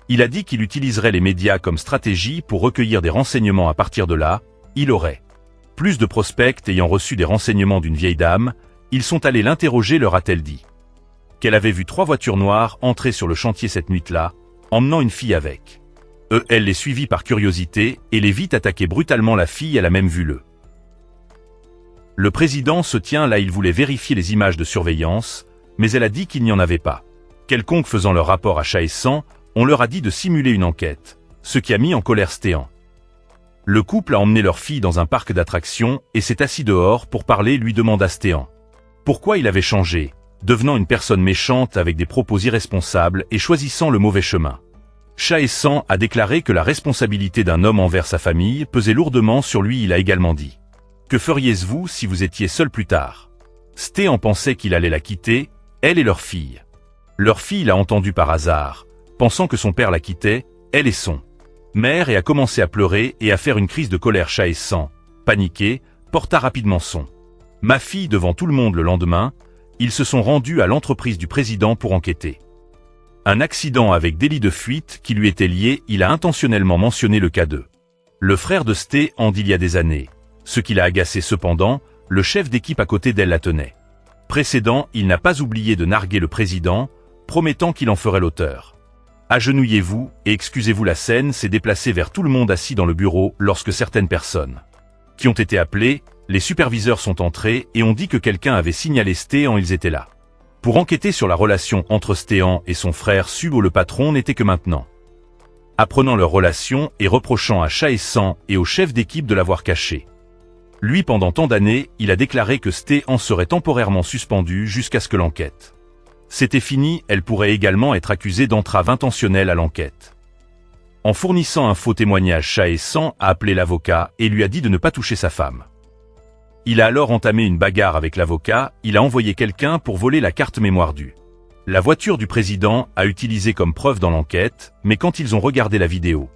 Il a dit qu'il utiliserait les médias comme stratégie pour recueillir des renseignements. À partir de là, il aurait plus de prospects. Ayant reçu des renseignements d'une vieille dame, ils sont allés l'interroger. Leur a-t-elle dit qu'elle avait vu 3 voitures noires entrer sur le chantier cette nuit-là, emmenant une fille avec eux. Elle les suivit par curiosité et les vit attaquer brutalement la fille. Elle a même vu le président se tient là. Il voulait vérifier les images de surveillance, mais elle a dit qu'il n'y en avait pas. Quelconque faisant leur rapport à Chaessan, on leur a dit de simuler une enquête, ce qui a mis en colère Stéhan. Le couple a emmené leur fille dans un parc d'attractions et s'est assis dehors pour parler. Lui demanda Stéhan pourquoi il avait changé, devenant une personne méchante avec des propos irresponsables et choisissant le mauvais chemin. Chaessan a déclaré que la responsabilité d'un homme envers sa famille pesait lourdement sur lui. Il a également dit: que feriez-vous si vous étiez seul plus tard? Stéhan pensait qu'il allait la quitter, elle et leur fille. Leur fille l'a entendu par hasard, pensant que son père la quittait, elle et son mère, et a commencé à pleurer et à faire une crise de colère. Chaessan, paniqué, porta rapidement son ma fille devant tout le monde. Le lendemain, ils se sont rendus à l'entreprise du président pour enquêter. Un accident avec délit de fuite qui lui était lié. Il a intentionnellement mentionné le cas de le frère de Stéhan d'il y a des années. Ce qui l'a agacé cependant, le chef d'équipe à côté d'elle la tenait précédent. Il n'a pas oublié de narguer le président, promettant qu'il en ferait l'auteur. Agenouillez-vous et excusez-vous. La scène s'est déplacée vers tout le monde assis dans le bureau lorsque certaines personnes qui ont été appelées, les superviseurs sont entrés et ont dit que quelqu'un avait signalé Stéhan. Ils étaient là pour enquêter sur la relation entre Stéhan et son frère Subo. Le patron n'était que maintenant apprenant leur relation et reprochant à Chaessan et au chef d'équipe de l'avoir caché. Lui, pendant tant d'années, il a déclaré que Stéhan serait temporairement suspendu jusqu'à ce que l'enquête c'était fini. Elle pourrait également être accusée d'entrave intentionnelle à l'enquête. En fournissant un faux témoignage, Chaessan a appelé l'avocat et lui a dit de ne pas toucher sa femme. Il a alors entamé une bagarre avec l'avocat. Il a envoyé quelqu'un pour voler la carte mémoire la voiture du président a utilisé comme preuve dans l'enquête, mais quand ils ont regardé la vidéo,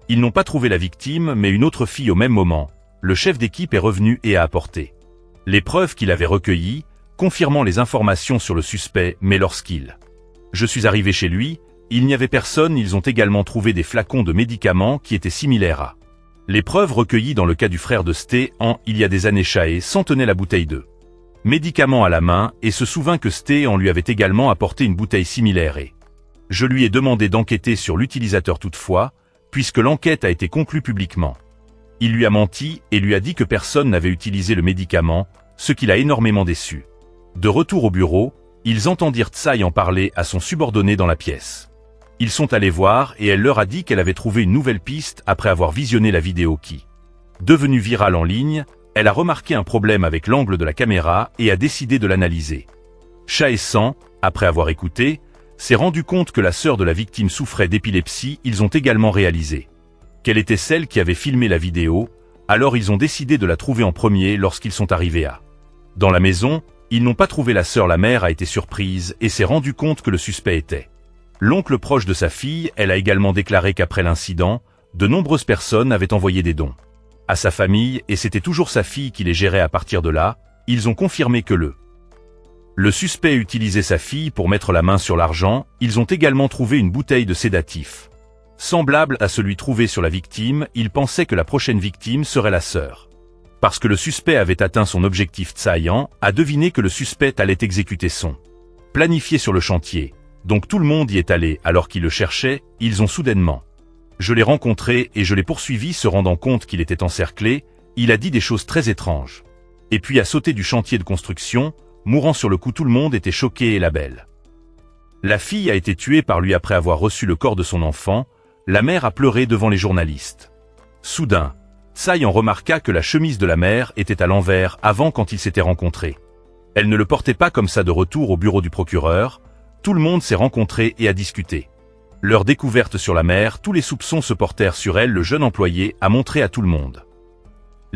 ils n'ont pas trouvé la victime mais une autre fille au même moment. Le chef d'équipe est revenu et a apporté les preuves qu'il avait recueillies, confirmant les informations sur le suspect. Mais je suis arrivé chez lui, il n'y avait personne. Ils ont également trouvé des flacons de médicaments qui étaient similaires à les preuves recueillies dans le cas du frère de Stéhan il y a des années. Chaessan tenait la bouteille de médicaments à la main et se souvint que Stéhan lui avait également apporté une bouteille similaire et je lui ai demandé d'enquêter sur l'utilisateur. Toutefois, puisque l'enquête a été conclue publiquement, il lui a menti et lui a dit que personne n'avait utilisé le médicament, ce qui l'a énormément déçu. De retour au bureau, ils entendirent Tsai en parler à son subordonné dans la pièce. Ils sont allés voir et elle leur a dit qu'elle avait trouvé une nouvelle piste après avoir visionné la vidéo qui, devenue virale en ligne. Elle a remarqué un problème avec l'angle de la caméra et a décidé de l'analyser. Chaessan, après avoir écouté, s'est rendu compte que la sœur de la victime souffrait d'épilepsie. Ils ont également réalisé qu'elle était celle qui avait filmé la vidéo, alors ils ont décidé de la trouver en premier. Lorsqu'ils sont arrivés dans la maison, ils n'ont pas trouvé la sœur. La mère a été surprise et s'est rendu compte que le suspect était l'oncle proche de sa fille. Elle a également déclaré qu'après l'incident, de nombreuses personnes avaient envoyé des dons à sa famille et c'était toujours sa fille qui les gérait. À partir de là, ils ont confirmé que le suspect utilisait sa fille pour mettre la main sur l'argent. Ils ont également trouvé une bouteille de sédatif semblable à celui trouvé sur la victime. Ils pensaient que la prochaine victime serait la sœur Parce que le suspect avait atteint son objectif, Tsayan a deviné que le suspect allait exécuter son planifié sur le chantier. Donc tout le monde y est allé alors qu'ils le cherchaient, ils ont soudainement. Je l'ai rencontré et je l'ai poursuivi se rendant compte qu'il était encerclé, il a dit des choses très étranges. Et puis a sauté du chantier de construction, mourant sur le coup tout le monde était choqué et la belle. La fille a été tuée par lui après avoir reçu le corps de son enfant, la mère a pleuré devant les journalistes. Soudain, Tsai en remarqua que la chemise de la mère était à l'envers avant quand ils s'étaient rencontrés. Elle ne le portait pas comme ça de retour au bureau du procureur, tout le monde s'est rencontré et a discuté. Leur découverte sur la mère, tous les soupçons se portèrent sur elle, le jeune employé a montré à tout le monde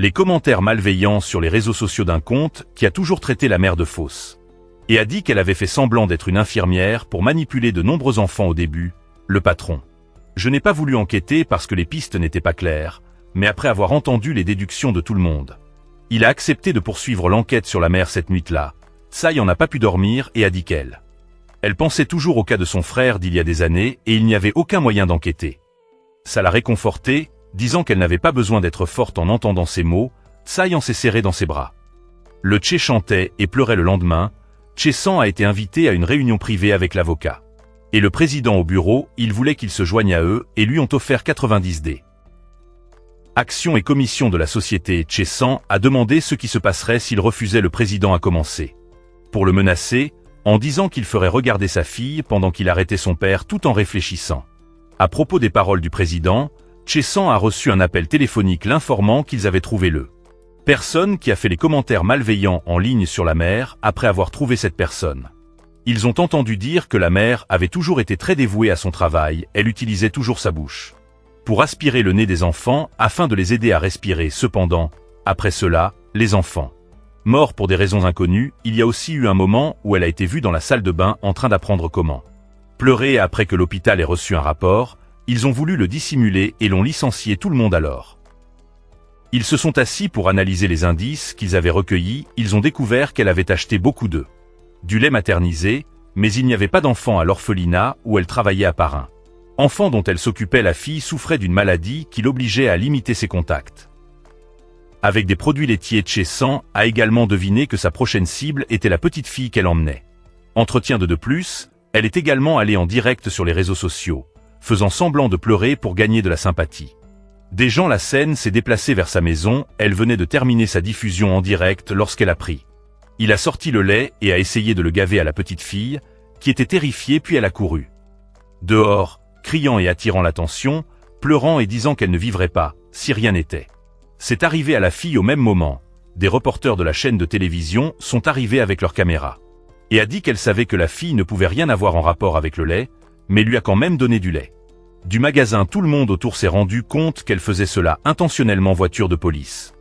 les commentaires malveillants sur les réseaux sociaux d'un compte qui a toujours traité la mère de fausse. Et a dit qu'elle avait fait semblant d'être une infirmière pour manipuler de nombreux enfants au début, le patron. Je n'ai pas voulu enquêter parce que les pistes n'étaient pas claires, mais après avoir entendu les déductions de tout le monde. Il a accepté de poursuivre l'enquête sur la mère cette nuit-là. Tsai en n'a pas pu dormir et a dit elle pensait toujours au cas de son frère d'il y a des années et il n'y avait aucun moyen d'enquêter. Ça l'a réconfortée, disant qu'elle n'avait pas besoin d'être forte en entendant ces mots, Tsai en s'est serré dans ses bras. Le Tché chantait et pleurait le lendemain, Tché-san a été invité à une réunion privée avec l'avocat. Et le président au bureau, il voulait qu'il se joigne à eux et lui ont offert 90 dés. Action et commission de la société Tché-san a demandé ce qui se passerait s'il refusait, le président a commencé. Pour le menacer, en disant qu'il ferait regarder sa fille pendant qu'il arrêtait son père tout en réfléchissant. À propos des paroles du président, Tché-san a reçu un appel téléphonique l'informant qu'ils avaient trouvé le personne qui a fait les commentaires malveillants en ligne sur la mère après avoir trouvé cette personne. Ils ont entendu dire que la mère avait toujours été très dévouée à son travail, elle utilisait toujours sa bouche pour aspirer le nez des enfants afin de les aider à respirer. Cependant, après cela, les enfants morts pour des raisons inconnues, il y a aussi eu un moment où elle a été vue dans la salle de bain en train d'apprendre comment pleurer après que l'hôpital ait reçu un rapport, ils ont voulu le dissimuler et l'ont licencié tout le monde alors. Ils se sont assis pour analyser les indices qu'ils avaient recueillis, ils ont découvert qu'elle avait acheté beaucoup du lait maternisé, mais il n'y avait pas d'enfant à l'orphelinat où elle travaillait à Parin. Enfant dont elle s'occupait, la fille souffrait d'une maladie qui l'obligeait à limiter ses contacts. Avec des produits laitiers, Tché-san a également deviné que sa prochaine cible était la petite fille qu'elle emmenait. Entretien de plus, elle est également allée en direct sur les réseaux sociaux, faisant semblant de pleurer pour gagner de la sympathie. Des gens, la scène s'est déplacée vers sa maison, elle venait de terminer sa diffusion en direct lorsqu'elle a pris. Il a sorti le lait et a essayé de le gaver à la petite fille, qui était terrifiée, puis elle a couru dehors, criant et attirant l'attention, pleurant et disant qu'elle ne vivrait pas, si rien n'était. C'est arrivé à la fille au même moment. Des reporters de la chaîne de télévision sont arrivés avec leurs caméras. Et a dit qu'elle savait que la fille ne pouvait rien avoir en rapport avec le lait, mais lui a quand même donné du lait. Du magasin, tout le monde autour s'est rendu compte qu'elle faisait cela intentionnellement. Voiture de police.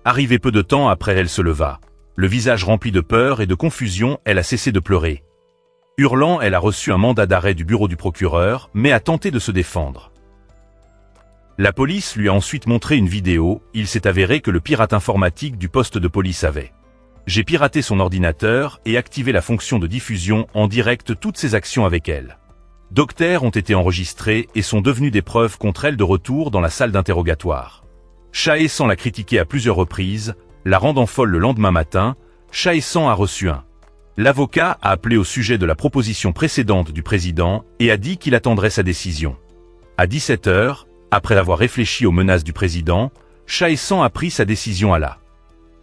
Arrivée peu de temps après, elle se leva. Le visage rempli de peur et de confusion, elle a cessé de pleurer. Hurlant, elle a reçu un mandat d'arrêt du bureau du procureur, mais a tenté de se défendre. La police lui a ensuite montré une vidéo, il s'est avéré que le pirate informatique du poste de police avait piraté son ordinateur et activé la fonction de diffusion en direct toutes ses actions avec elle. Docteurs ont été enregistrés et sont devenus des preuves contre elle de retour dans la salle d'interrogatoire. Chae-san l'a critiqué à plusieurs reprises, la rendant folle le lendemain matin, Chae-san a reçu un. L'avocat a appelé au sujet de la proposition précédente du président et a dit qu'il attendrait sa décision. À 17 h, après avoir réfléchi aux menaces du président, Chae-san a pris sa décision à la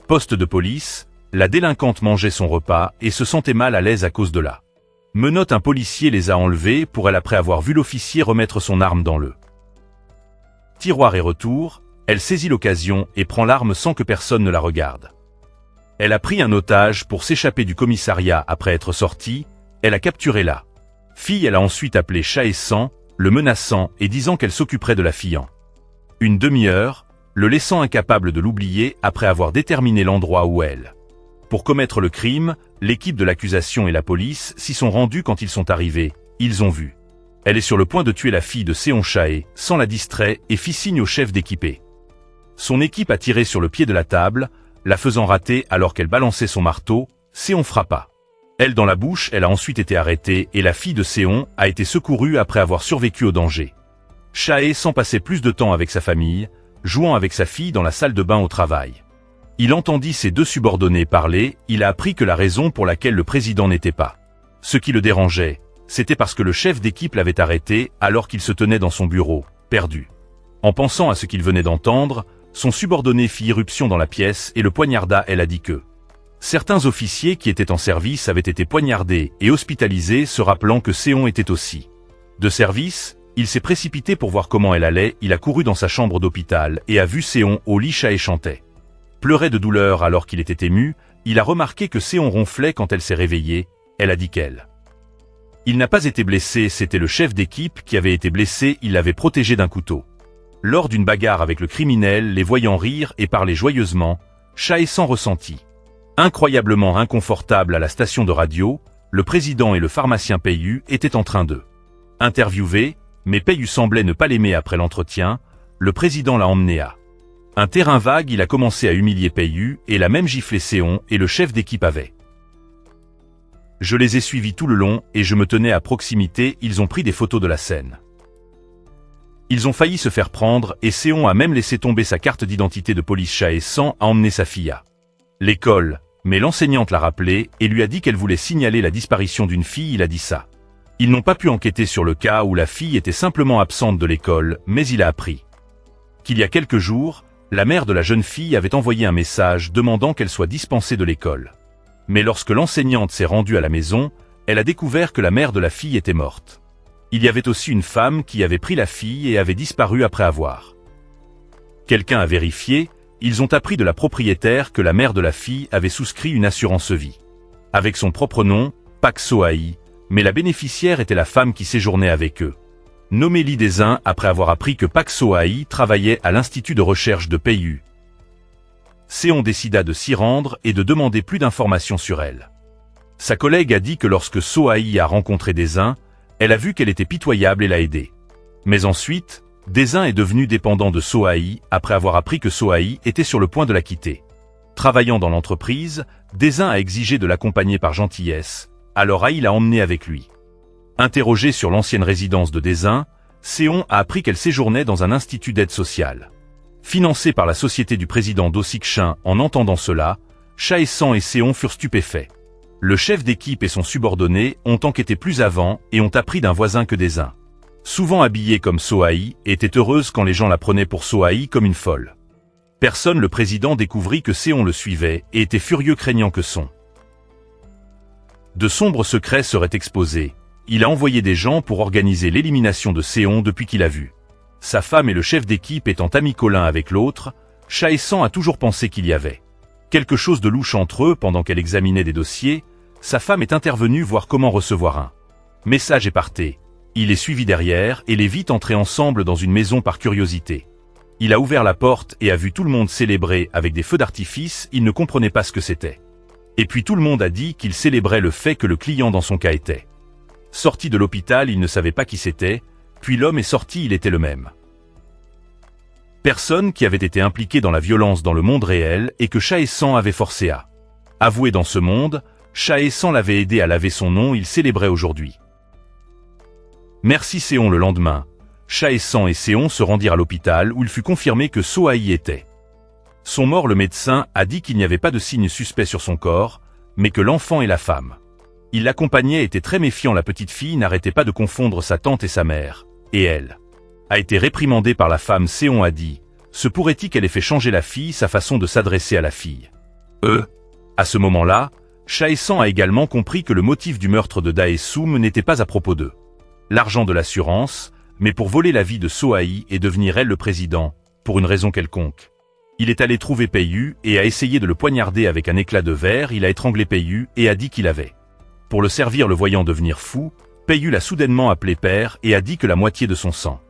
poste de police. La délinquante mangeait son repas et se sentait mal à l'aise à cause de la menotte. Un policier les a enlevés pour elle après avoir vu l'officier remettre son arme dans le tiroir et retour, elle saisit l'occasion et prend l'arme sans que personne ne la regarde. Elle a pris un otage pour s'échapper du commissariat après être sortie, elle a capturé la fille, elle a ensuite appelé Chae-san, le menaçant et disant qu'elle s'occuperait de la fille en une demi-heure, le laissant incapable de l'oublier après avoir déterminé l'endroit où elle. Pour commettre le crime, l'équipe de l'accusation et la police s'y sont rendus quand ils sont arrivés, ils ont vu. Elle est sur le point de tuer la fille de Seon Chae, sans la distrait et fit signe au chef d'équipée. Son équipe a tiré sur le pied de la table, la faisant rater alors qu'elle balançait son marteau, Seon frappa. Elle dans la bouche, elle a ensuite été arrêtée et la fille de Seon a été secourue après avoir survécu au danger. Chae sans passer plus de temps avec sa famille, jouant avec sa fille dans la salle de bain au travail. Il entendit ses deux subordonnés parler, il a appris que la raison pour laquelle le président n'était pas. Ce qui le dérangeait, c'était parce que le chef d'équipe l'avait arrêté alors qu'il se tenait dans son bureau, perdu. En pensant à ce qu'il venait d'entendre, son subordonné fit irruption dans la pièce et le poignarda. Elle a dit que certains officiers qui étaient en service avaient été poignardés et hospitalisés, se rappelant que Seon était aussi de service. Il s'est précipité pour voir comment elle allait, il a couru dans sa chambre d'hôpital et a vu Seon au lit. Chae chantait, pleurait de douleur alors qu'il était ému. Il a remarqué que Seon ronflait quand elle s'est réveillée. Elle a dit il n'a pas été blessé, c'était le chef d'équipe qui avait été blessé, il l'avait protégé d'un couteau. Lors d'une bagarre avec le criminel, les voyant rire et parler joyeusement, Chae Sang ressentit incroyablement inconfortable à la station de radio. Le président et le pharmacien Peiyu étaient en train de interviewer, mais Peiyu semblait ne pas l'aimer. Après l'entretien, le président l'a emmené à un terrain vague. Il a commencé à humilier Peiyu et l'a même giflé Seon et le chef d'équipe avait. Je les ai suivis tout le long et je me tenais à proximité. Ils ont pris des photos de la scène. Ils ont failli se faire prendre et Seon a même laissé tomber sa carte d'identité de police. Chae Sang a emmené sa fille à l'école, mais l'enseignante l'a rappelé et lui a dit qu'elle voulait signaler la disparition d'une fille. Il a dit ça. Ils n'ont pas pu enquêter sur le cas où la fille était simplement absente de l'école, mais il a appris qu'il y a quelques jours, la mère de la jeune fille avait envoyé un message demandant qu'elle soit dispensée de l'école. Mais lorsque l'enseignante s'est rendue à la maison, elle a découvert que la mère de la fille était morte. Il y avait aussi une femme qui avait pris la fille et avait disparu après avoir. Quelqu'un a vérifié, ils ont appris de la propriétaire que la mère de la fille avait souscrit une assurance vie. Avec son propre nom, Pak So-Ae, mais la bénéficiaire était la femme qui séjournait avec eux. Nommée Lee Dae-in après avoir appris que Pak So-Ae travaillait à l'institut de recherche de Peiyu. Seon décida de s'y rendre et de demander plus d'informations sur elle. Sa collègue a dit que lorsque So-Ae a rencontré Dae-in, elle a vu qu'elle était pitoyable et l'a aidée. Mais ensuite, Dae-in est devenu dépendant de So-Ae après avoir appris que So-Ae était sur le point de la quitter. Travaillant dans l'entreprise, Dae-in a exigé de l'accompagner par gentillesse, alors Ae l'a emmené avec lui. Interrogée sur l'ancienne résidence de Dae-in, Seon a appris qu'elle séjournait dans un institut d'aide sociale. Financé par la société du président Do Sik-shin. En entendant cela, Chae Sang et Seon furent stupéfaits. Le chef d'équipe et son subordonné ont enquêté plus avant et ont appris d'un voisin que Dae-in, souvent habillée comme So-Ae, était heureuse quand les gens la prenaient pour So-Ae comme une folle. Personne. Le président découvrit que Seon le suivait et était furieux, craignant que de sombres secrets seraient exposés. Il a envoyé des gens pour organiser l'élimination de Seon depuis qu'il a vu sa femme et le chef d'équipe étant amicaux l'un avec l'autre. Chae Sang a toujours pensé qu'il y avait quelque chose de louche entre eux. Pendant qu'elle examinait des dossiers, sa femme est intervenue voir comment recevoir un message et partait. Il est suivi derrière et les vit entrer ensemble dans une maison par curiosité. Il a ouvert la porte et a vu tout le monde célébrer avec des feux d'artifice. Il ne comprenait pas ce que c'était. Et puis tout le monde a dit qu'il célébrait le fait que le client dans son cas était sorti de l'hôpital. Il ne savait pas qui c'était, puis l'homme est sorti, il était le même personne qui avait été impliquée dans la violence dans le monde réel et que Chae Sang avait forcé à avouer dans ce monde. Chae Sang l'avait aidé à laver son nom, il célébrait aujourd'hui. Merci Seon. Le lendemain, Chae Sang et Seon se rendirent à l'hôpital où il fut confirmé que So-Ae était son mort. Le médecin a dit qu'il n'y avait pas de signes suspects sur son corps, mais que l'enfant et la femme il l'accompagnait étaient très méfiants. La petite fille n'arrêtait pas de confondre sa tante et sa mère, et elle a été réprimandée par la femme. Seon a dit, se pourrait-il qu'elle ait fait changer la fille, sa façon de s'adresser à la fille. À ce moment-là, Chae Sang a également compris que le motif du meurtre de Dae-Soum n'était pas à propos de l'argent de l'assurance, mais pour voler la vie de So-Ae et devenir elle le président, pour une raison quelconque. Il est allé trouver Peiyu et a essayé de le poignarder avec un éclat de verre. Il a étranglé Peiyu et a dit qu'il avait pour le servir. Le voyant devenir fou, Peiyu l'a soudainement appelé père et a dit que la moitié de son sang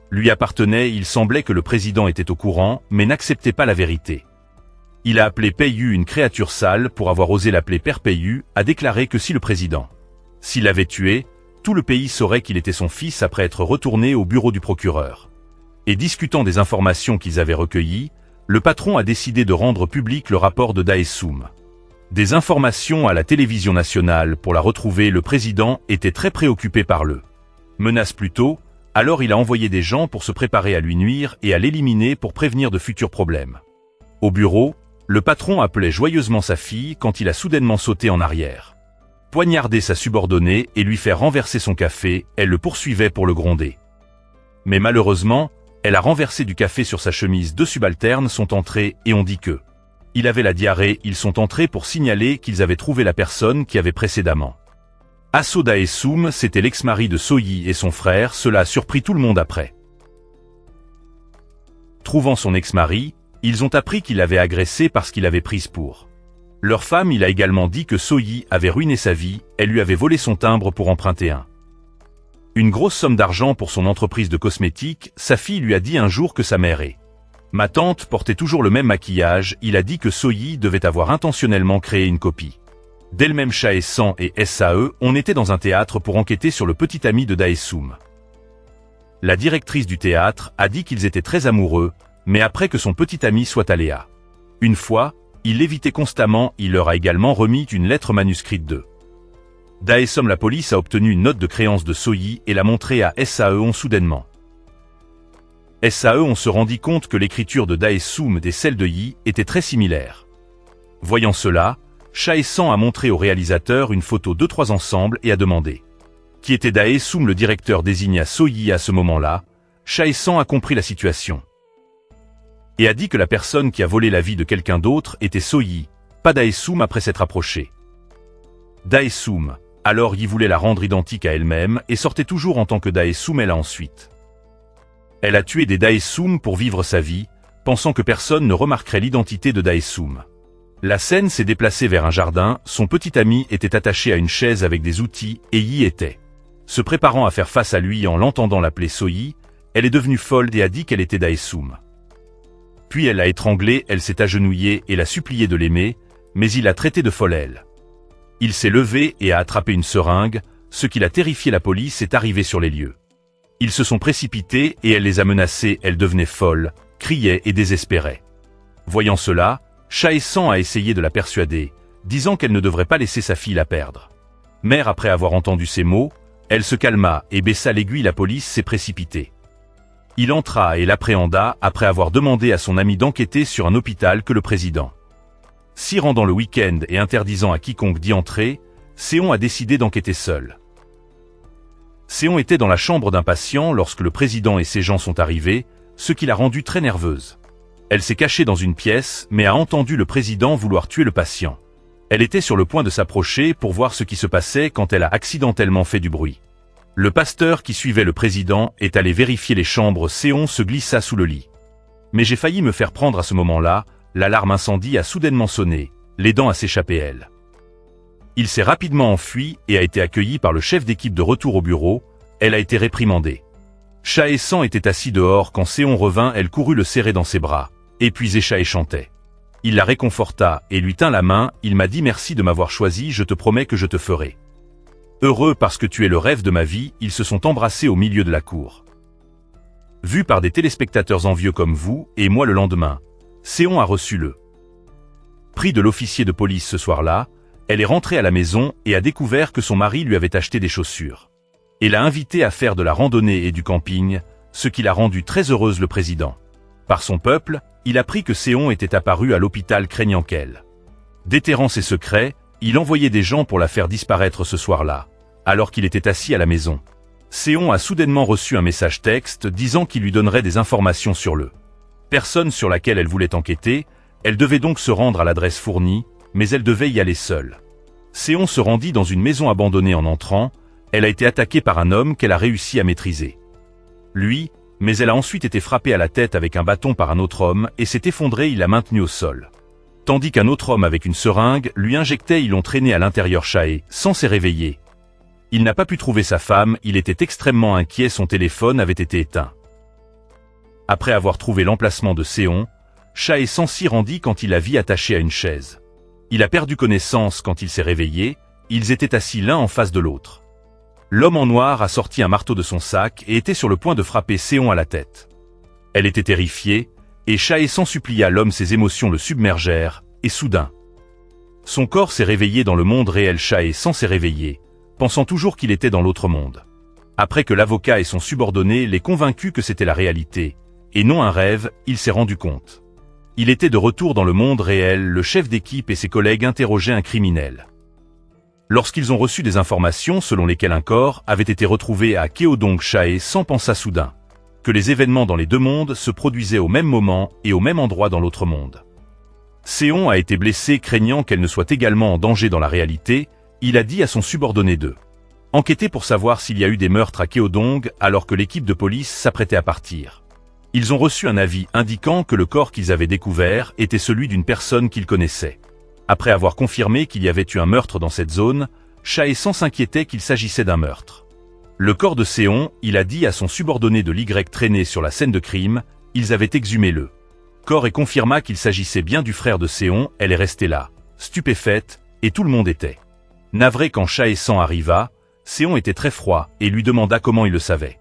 lui appartenait. Il semblait que le président était au courant, mais n'acceptait pas la vérité. Il a appelé Peiyu une créature sale pour avoir osé l'appeler père. Peiyu a déclaré que si le président s'il l'avait tué, tout le pays saurait qu'il était son fils après être retourné au bureau du procureur. Et discutant des informations qu'ils avaient recueillies, le patron a décidé de rendre public le rapport de Dae-Soum. Des informations à la télévision nationale pour la retrouver. Le président était très préoccupé par le menace plus tôt, alors il a envoyé des gens pour se préparer à lui nuire et à l'éliminer pour prévenir de futurs problèmes. Au bureau, Le patron appelait joyeusement sa fille quand il a soudainement sauté en arrière. Poignarder sa subordonnée et lui faire renverser son café, elle le poursuivait pour le gronder. Mais malheureusement, elle a renversé du café sur sa chemise. 2 subalternes sont entrés et ont dit que il avait la diarrhée. Ils sont entrés pour signaler qu'ils avaient trouvé la personne qui avait précédemment. Asso Daessoum, c'était l'ex-mari de Soyi et son frère. Cela a surpris tout le monde après. Trouvant son ex-mari, ils ont appris qu'il l'avait agressé parce qu'il avait prise pour leur femme. Il a également dit que Soyi avait ruiné sa vie, elle lui avait volé son timbre pour emprunter une grosse somme d'argent pour son entreprise de cosmétiques. Sa fille lui a dit un jour que sa mère et ma tante portaient toujours le même maquillage. Il a dit que Soyi devait avoir intentionnellement créé une copie d'elle-même. Chae-san et Sae, on était dans un théâtre pour enquêter sur le petit ami de Daessoum. La directrice du théâtre a dit qu'ils étaient très amoureux, mais après que son petit ami soit allé à une fois, il l'évitait constamment. Il leur a également remis une lettre manuscrite de Daessoum. La police a obtenu une note de créance de Soyi et l'a montrée à Sae. Soudainement, Sae se rendit compte que l'écriture de Daessoum et celle de Yi étaient très similaires. Voyant cela, Chae-san a montré au réalisateur une photo de 3 ensemble et a demandé qui était Daessoum. Le directeur désigna Soyi à ce moment-là. Chae-san a compris la situation et a dit que la personne qui a volé la vie de quelqu'un d'autre était Soyi, pas Daessoum. Après s'être approché Daessoum, alors Yi voulait la rendre identique à elle-même et sortait toujours en tant que Daessoum. Elle a ensuite elle a tué des Daessoum pour vivre sa vie, pensant que personne ne remarquerait l'identité de Daessoum. La scène s'est déplacée vers un jardin. Son petit ami était attaché à une chaise avec des outils et Yi était se préparant à faire face à lui. En l'entendant l'appeler Soyi, elle est devenue folle et a dit qu'elle était Daessoum. Puis elle l'a étranglé. Elle s'est agenouillée et l'a supplié de l'aimer, mais il l'a traité de folle. Il s'est levé et a attrapé une seringue, ce qui l'a terrifié. La police est arrivée sur les lieux. Ils se sont précipités et elle les a menacés. Elle devenait folle, criait et désespérait. Voyant cela, Chae-san a essayé de la persuader, disant qu'elle ne devrait pas laisser sa fille la perdre. Mais après avoir entendu ces mots, elle se calma et baissa l'aiguille. La police s'est précipitée. Il entra et l'appréhenda après avoir demandé à son ami d'enquêter sur un hôpital que le président s'y rendant le week-end et interdisant à quiconque d'y entrer. Seon a décidé d'enquêter seul. Seon était dans la chambre d'un patient lorsque le président et ses gens sont arrivés, ce qui l'a rendue très nerveuse. Elle s'est cachée dans une pièce, mais a entendu le président vouloir tuer le patient. Elle était sur le point de s'approcher pour voir ce qui se passait quand elle a accidentellement fait du bruit. Le pasteur qui suivait le président est allé vérifier les chambres. Seon se glissa sous le lit. Mais j'ai failli me faire prendre à ce moment-là. L'alarme incendie a soudainement sonné, l'aidant à s'échapper elle. Il s'est rapidement enfui et a été accueilli par le chef d'équipe de retour au bureau. Elle a été réprimandée. Chae-san était assis dehors quand Seon revint. Elle courut le serrer dans ses bras. Épuisé, Chae chantait. Il la réconforta et lui tint la main. Il m'a dit merci de m'avoir choisi. Je te promets que je te ferai heureux parce que tu es le rêve de ma vie. Ils se sont embrassés au milieu de la cour. Vu par des téléspectateurs envieux comme vous et moi. Le lendemain, Seon a reçu le prix de l'officier de police. Ce soir-là, elle est rentrée à la maison et a découvert que son mari lui avait acheté des chaussures et l'a invitée à faire de la randonnée et du camping, ce qui l'a rendue très heureuse. Le président, par son peuple, il apprit que Seon était apparu à l'hôpital craignant qu'elle déterrant ses secrets. Il envoyait des gens pour la faire disparaître ce soir-là, alors qu'il était assis à la maison. Seon a soudainement reçu un message texte disant qu'il lui donnerait des informations sur le personne sur laquelle elle voulait enquêter. Elle devait donc se rendre à l'adresse fournie, mais elle devait y aller seule. Seon se rendit dans une maison abandonnée. En entrant, elle a été attaquée par un homme qu'elle a réussi à maîtriser. Lui, mais elle a ensuite été frappée à la tête avec un bâton par un autre homme et s'est effondrée. Il l'a maintenue au sol. Tandis qu'un autre homme avec une seringue lui injectait. Ils l'ont traîné à l'intérieur. Chae, sans s'est réveillé. Il n'a pas pu trouver sa femme. Il était extrêmement inquiet. Son téléphone avait été éteint. Après avoir trouvé l'emplacement de Seon, Chae-san s'y rendit quand il la vit attachée à une chaise. Il a perdu connaissance quand il s'est réveillé. Ils étaient assis l'un en face de l'autre. L'homme en noir a sorti un marteau de son sac et était sur le point de frapper Seon à la tête. Elle était terrifiée, et Chae-san supplia l'homme. Ses émotions le submergèrent, et soudain, son corps s'est réveillé dans le monde réel. Chae-san s'est réveillé, pensant toujours qu'il était dans l'autre monde. Après que l'avocat et son subordonné l'aient convaincu que c'était la réalité, et non un rêve, il s'est rendu compte Il était de retour dans le monde réel, le chef d'équipe et ses collègues interrogeaient un criminel. Lorsqu'ils ont reçu des informations selon lesquelles un corps avait été retrouvé à Keodong-chae, San pensa soudain que les événements dans les deux mondes se produisaient au même moment et au même endroit dans l'autre monde. Seon a été blessé, craignant qu'elle ne soit également en danger dans la réalité. Il a dit à son subordonné de enquêter pour savoir s'il y a eu des meurtres à Keodong alors que l'équipe de police s'apprêtait à partir. Ils ont reçu un avis indiquant que le corps qu'ils avaient découvert était celui d'une personne qu'ils connaissaient. Après avoir confirmé qu'il y avait eu un meurtre dans cette zone, Chae-san s'inquiétait qu'il s'agissait d'un meurtre. Le corps de Seon, il a dit à son subordonné de l'Y traîné sur la scène de crime, ils avaient exhumé le corps et confirma qu'il s'agissait bien du frère de Seon. Elle est restée là, stupéfaite, et tout le monde était navré quand Chae-san arriva. Seon était très froid et lui demanda comment il le savait.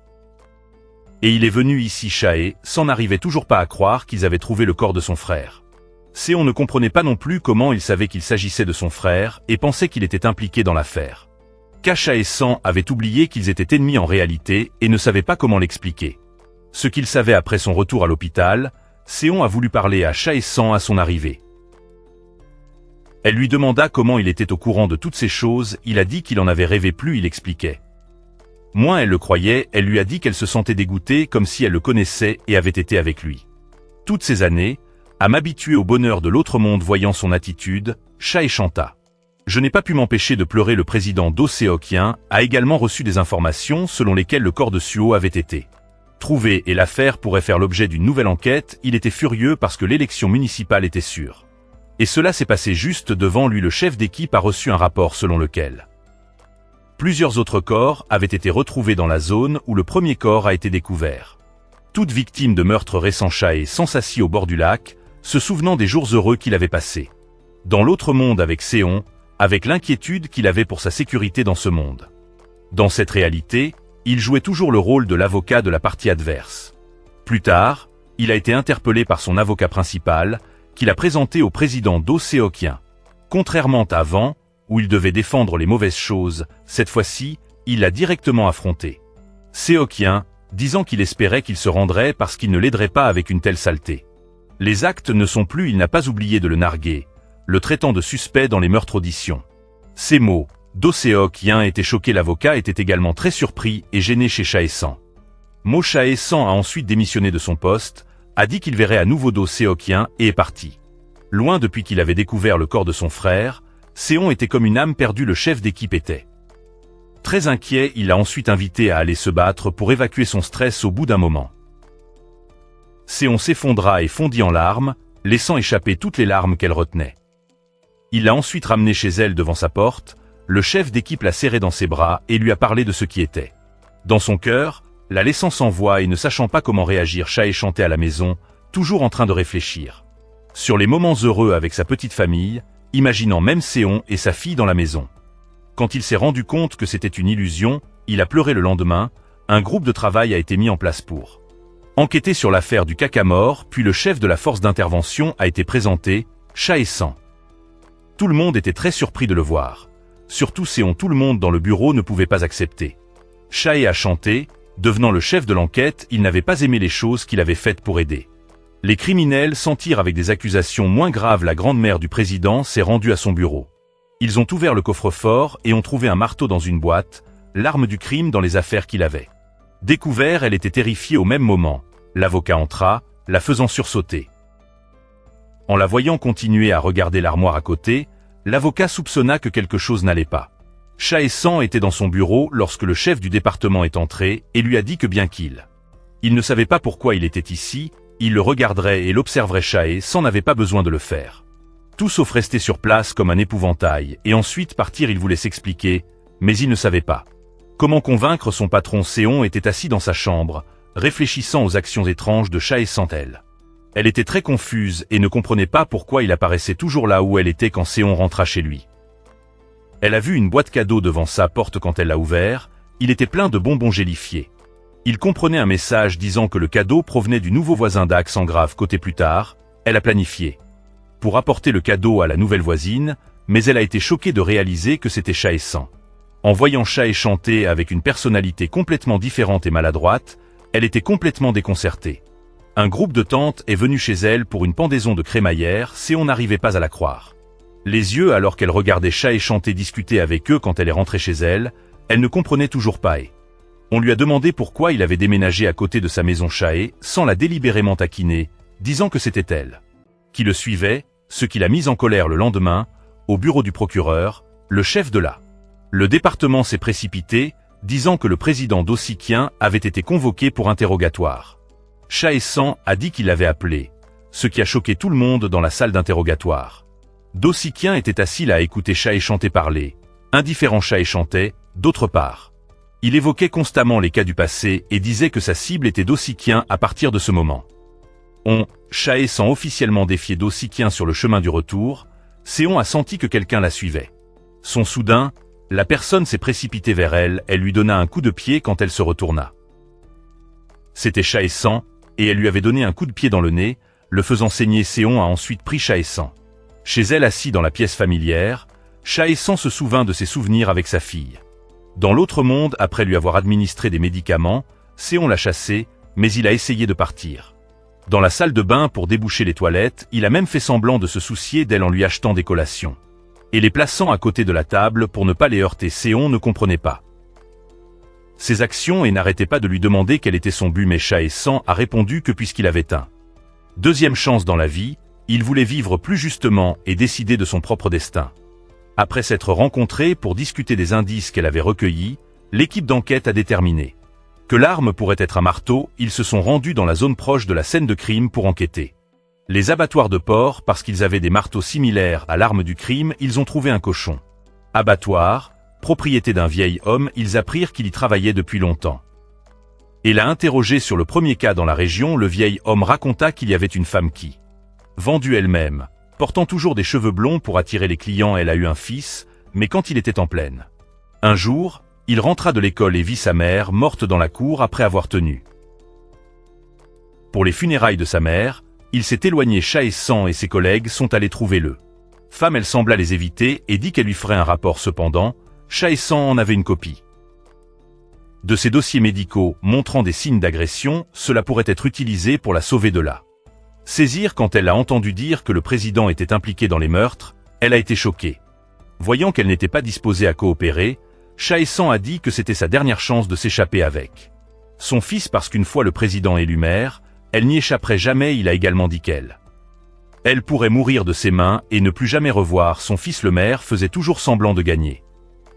Et il est venu ici. Chae-san n'arrivait toujours pas à croire qu'ils avaient trouvé le corps de son frère. Seon ne comprenait pas non plus comment il savait qu'il s'agissait de son frère et pensait qu'il était impliqué dans l'affaire. Chae-san avait oublié qu'ils étaient ennemis en réalité et ne savait pas comment l'expliquer. Ce qu'il savait après son retour à l'hôpital, Seon a voulu parler à Chae-san à son arrivée. Elle lui demanda comment il était au courant de toutes ces choses. Il a dit qu'il en avait rêvé. Plus il expliquait, moins elle le croyait. Elle lui a dit qu'elle se sentait dégoûtée, comme si elle le connaissait et avait été avec lui toutes ces années, à m'habituer au bonheur de l'autre monde. Voyant son attitude, Chae chanta. Je n'ai pas pu m'empêcher de pleurer. Le président Do Seok-hyen a également reçu des informations selon lesquelles le corps de Suho avait été trouvé et l'affaire pourrait faire l'objet d'une nouvelle enquête. Il était furieux parce que l'élection municipale était sûre. Et cela s'est passé juste devant lui. Le chef d'équipe a reçu un rapport selon lequel plusieurs autres corps avaient été retrouvés dans la zone où le premier corps a été découvert. Toutes victimes de meurtres récents. Chae-san s'assit au bord du lac, se souvenant des jours heureux qu'il avait passés dans l'autre monde avec Seon, avec l'inquiétude qu'il avait pour sa sécurité dans ce monde. Dans cette réalité, il jouait toujours le rôle de l'avocat de la partie adverse. Plus tard, il a été interpellé par son avocat principal, qu'il a présenté au président Do Seok-hyen. Contrairement à avant, où il devait défendre les mauvaises choses, cette fois-ci, il l'a directement affronté. Seok-hyen, disant qu'il espérait qu'il se rendrait parce qu'il ne l'aiderait pas avec une telle saleté. Les actes ne sont plus. Il n'a pas oublié de le narguer, le traitant de suspect dans les meurtres auditions. Ces mots, Do Seok-hyen était choqué. L'avocat était également très surpris et gêné chez Chae-san. Chae-san a ensuite démissionné de son poste, a dit qu'il verrait à nouveau Do Seok-hyen et est parti. Loin depuis qu'il avait découvert le corps de son frère, Seon était comme une âme perdue. Le chef d'équipe était très inquiet. Il l'a ensuite invité à aller se battre pour évacuer son stress. Au bout d'un moment, Seon s'effondra et fondit en larmes, laissant échapper toutes les larmes qu'elle retenait. Il l'a ensuite ramenée chez elle devant sa porte. Le chef d'équipe l'a serrée dans ses bras et lui a parlé de ce qui était dans son cœur, la laissant sans voix et ne sachant pas comment réagir. Chae chantait à la maison, toujours en train de réfléchir sur les moments heureux avec sa petite famille, imaginant même Seon et sa fille dans la maison. Quand il s'est rendu compte que c'était une illusion, il a pleuré. Le lendemain, un groupe de travail a été mis en place pour enquêter sur l'affaire du caca mort, puis le chef de la force d'intervention a été présenté, Chae-san. Tout le monde était très surpris de le voir. Surtout Seon. Tout le monde dans le bureau ne pouvait pas accepter. Chae a chanté, devenant le chef de l'enquête. Il n'avait pas aimé les choses qu'il avait faites pour aider les criminels s'en tirent avec des accusations moins graves. La grande-mère du président s'est rendue à son bureau. Ils ont ouvert le coffre-fort et ont trouvé un marteau dans une boîte, l'arme du crime dans les affaires qu'il avait découvert. Elle était terrifiée au même moment. L'avocat entra, la faisant sursauter. En la voyant continuer à regarder l'armoire à côté, l'avocat soupçonna que quelque chose n'allait pas. Chae-san était dans son bureau lorsque le chef du département est entré et lui a dit que bien qu'il ne savait pas pourquoi il était ici, il le regarderait et l'observerait. Chae-san n'avait pas besoin de le faire. Tout sauf rester sur place comme un épouvantail et ensuite partir. Il voulait s'expliquer, mais il ne savait pas comment convaincre son patron. Seon était assis dans sa chambre, réfléchissant aux actions étranges de Chae-san. Elle était très confuse et ne comprenait pas pourquoi il apparaissait toujours là où elle était quand Seon rentra chez lui. Elle a vu une boîte cadeau devant sa porte quand elle l'a ouvert. Il était plein de bonbons gélifiés. Il comprenait un message disant que le cadeau provenait du nouveau voisin d'accent grave. Côté plus tard, elle a planifié pour apporter le cadeau à la nouvelle voisine, mais elle a été choquée de réaliser que c'était Chae-san. En voyant Chae chanter avec une personnalité complètement différente et maladroite, elle était complètement déconcertée. Un groupe de tantes est venu chez elle pour une pendaison de crémaillère, Séon n'arrivait pas à la croire. Les yeux alors qu'elle regardait Chae chanter discuter avec eux quand elle est rentrée chez elle, elle ne comprenait toujours pas et on lui a demandé pourquoi il avait déménagé à côté de sa maison Chae sans la délibérément taquiner, disant que c'était elle qui le suivait, ce qui l'a mise en colère le lendemain, au bureau du procureur, le chef de le département s'est précipité, disant que le président Do Si-kyen avait été convoqué pour interrogatoire. Chae-san a dit qu'il l'avait appelé, ce qui a choqué tout le monde dans la salle d'interrogatoire. Do Si-kyen était assis là à écouter Chae chanter parler, indifférent Chae chantait, d'autre part. Il évoquait constamment les cas du passé et disait que sa cible était Do Si-kyen à partir de ce moment. Chae sans officiellement défier Do Si-kyen sur le chemin du retour, Séon a senti que quelqu'un la suivait. Soudain, la personne s'est précipitée vers elle, elle lui donna un coup de pied quand elle se retourna. C'était Chae-san, et elle lui avait donné un coup de pied dans le nez, le faisant saigner. Séon a ensuite pris Chae-san. Chez elle assis dans la pièce familière, Chae-san se souvint de ses souvenirs avec sa fille. Dans l'autre monde, après lui avoir administré des médicaments, Séon l'a chassé, mais il a essayé de partir. Dans la salle de bain pour déboucher les toilettes, il a même fait semblant de se soucier d'elle en lui achetant des collations. Et les plaçant à côté de la table pour ne pas les heurter. Séon ne comprenait pas ses actions et n'arrêtait pas de lui demander quel était son but, mais Chae-san a répondu que puisqu'il avait un deuxième chance dans la vie, il voulait vivre plus justement et décider de son propre destin. Après s'être rencontrés pour discuter des indices qu'elle avait recueillis, l'équipe d'enquête a déterminé que l'arme pourrait être un marteau. Ils se sont rendus dans la zone proche de la scène de crime pour enquêter. Les abattoirs de porc, parce qu'ils avaient des marteaux similaires à l'arme du crime, ils ont trouvé un cochon. Abattoir, propriété d'un vieil homme, ils apprirent qu'il y travaillait depuis longtemps. Et l'a interrogé sur le premier cas dans la région, le vieil homme raconta qu'il y avait une femme qui vendue elle-même, portant toujours des cheveux blonds pour attirer les clients. Elle a eu un fils, mais quand il était en pleine. Un jour, il rentra de l'école et vit sa mère morte dans la cour après avoir tenu. Pour les funérailles de sa mère, il s'est éloigné. Chae-san et ses collègues sont allés trouver le femme. Elle sembla les éviter et dit qu'elle lui ferait un rapport. Cependant, Chae-san en avait une copie de ses dossiers médicaux montrant des signes d'agression. Cela pourrait être utilisé pour la sauver de la saisir. Quand elle a entendu dire que le président était impliqué dans les meurtres, elle a été choquée. Voyant qu'elle n'était pas disposée à coopérer, Chae-san a dit que c'était sa dernière chance de s'échapper avec son fils parce qu'une fois le président élu maire, elle n'y échapperait jamais. Il a également dit qu'elle pourrait mourir de ses mains et ne plus jamais revoir son fils. Le maire faisait toujours semblant de gagner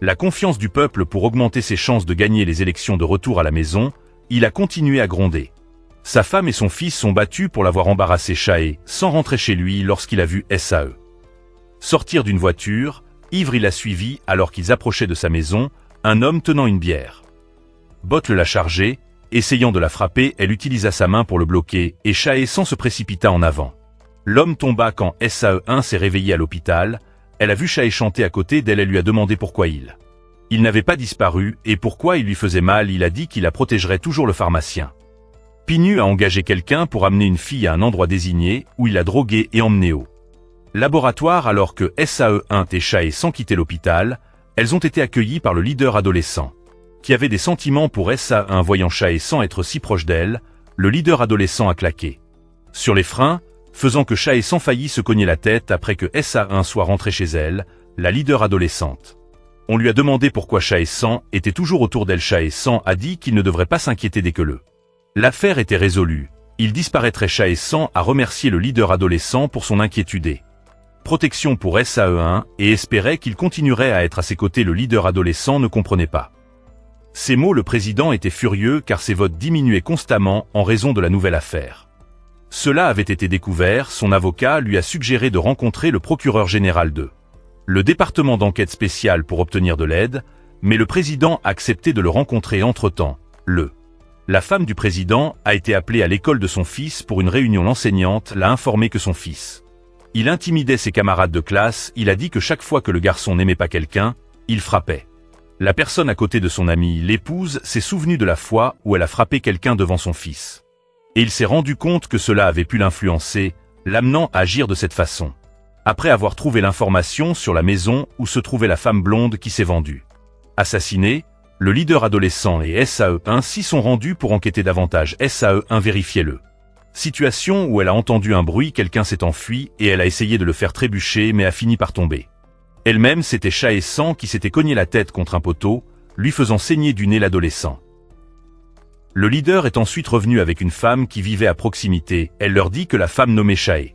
la confiance du peuple pour augmenter ses chances de gagner les élections de retour à la maison. Il a continué à gronder. Sa femme et son fils sont battus pour l'avoir embarrassé. Chae sans rentrer chez lui lorsqu'il a vu Sae sortir d'une voiture. Ivre, il a suivi alors qu'ils approchaient de sa maison, un homme tenant une bière. Bot l'a chargé, essayant de la frapper, elle utilisa sa main pour le bloquer et Chae-san se précipita en avant. L'homme tomba quand Sae s'est réveillé à l'hôpital. Elle a vu Chae chanter à côté d'elle. Elle lui a demandé pourquoi il n'avait pas disparu et pourquoi il lui faisait mal. Il a dit qu'il la protégerait toujours. Le pharmacien Pinu a engagé quelqu'un pour amener une fille à un endroit désigné où il l'a droguée et emmenée au laboratoire. Alors que Sae et Chae sans quitter l'hôpital, elles ont été accueillies par le leader adolescent, qui avait des sentiments pour Sae. Voyant Chae sans être si proche d'elle, le leader adolescent a claqué sur les freins, faisant que Chae sans faillit se cogner la tête après que Sae soit rentrée chez elle, la leader adolescente. On lui a demandé pourquoi Chae sans était toujours autour d'elle. Chae sans a dit qu'il ne devrait pas s'inquiéter dès que l'affaire était résolue. Il disparaîtrait. Chae sans a remercié le leader adolescent pour son inquiétude et protection pour Sae et espérait qu'il continuerait à être à ses côtés. Le leader adolescent ne comprenait pas ces mots. Le président était furieux car ses votes diminuaient constamment en raison de la nouvelle affaire. Cela avait été découvert. Son avocat lui a suggéré de rencontrer le procureur général de le département d'enquête spéciale pour obtenir de l'aide, mais le président a accepté de le rencontrer. Entre-temps, la femme du président a été appelée à l'école de son fils pour une réunion. L'enseignante l'a informé que son fils il intimidait ses camarades de classe. Il a dit que chaque fois que le garçon n'aimait pas quelqu'un, il frappait la personne à côté de son ami. L'épouse s'est souvenue de la fois où elle a frappé quelqu'un devant son fils. Et il s'est rendu compte que cela avait pu l'influencer, l'amenant à agir de cette façon. Après avoir trouvé l'information sur la maison où se trouvait la femme blonde qui s'est vendue assassinée, le leader adolescent et Sae s'y sont rendus pour enquêter davantage. Sae vérifiait le Situation où elle a entendu un bruit, quelqu'un s'est enfui et elle a essayé de le faire trébucher mais a fini par tomber. Elle-même, c'était Chae Sang qui s'était cogné la tête contre un poteau, lui faisant saigner du nez l'adolescent. Le leader est ensuite revenu avec une femme qui vivait à proximité. Elle leur dit que la femme nommée Chae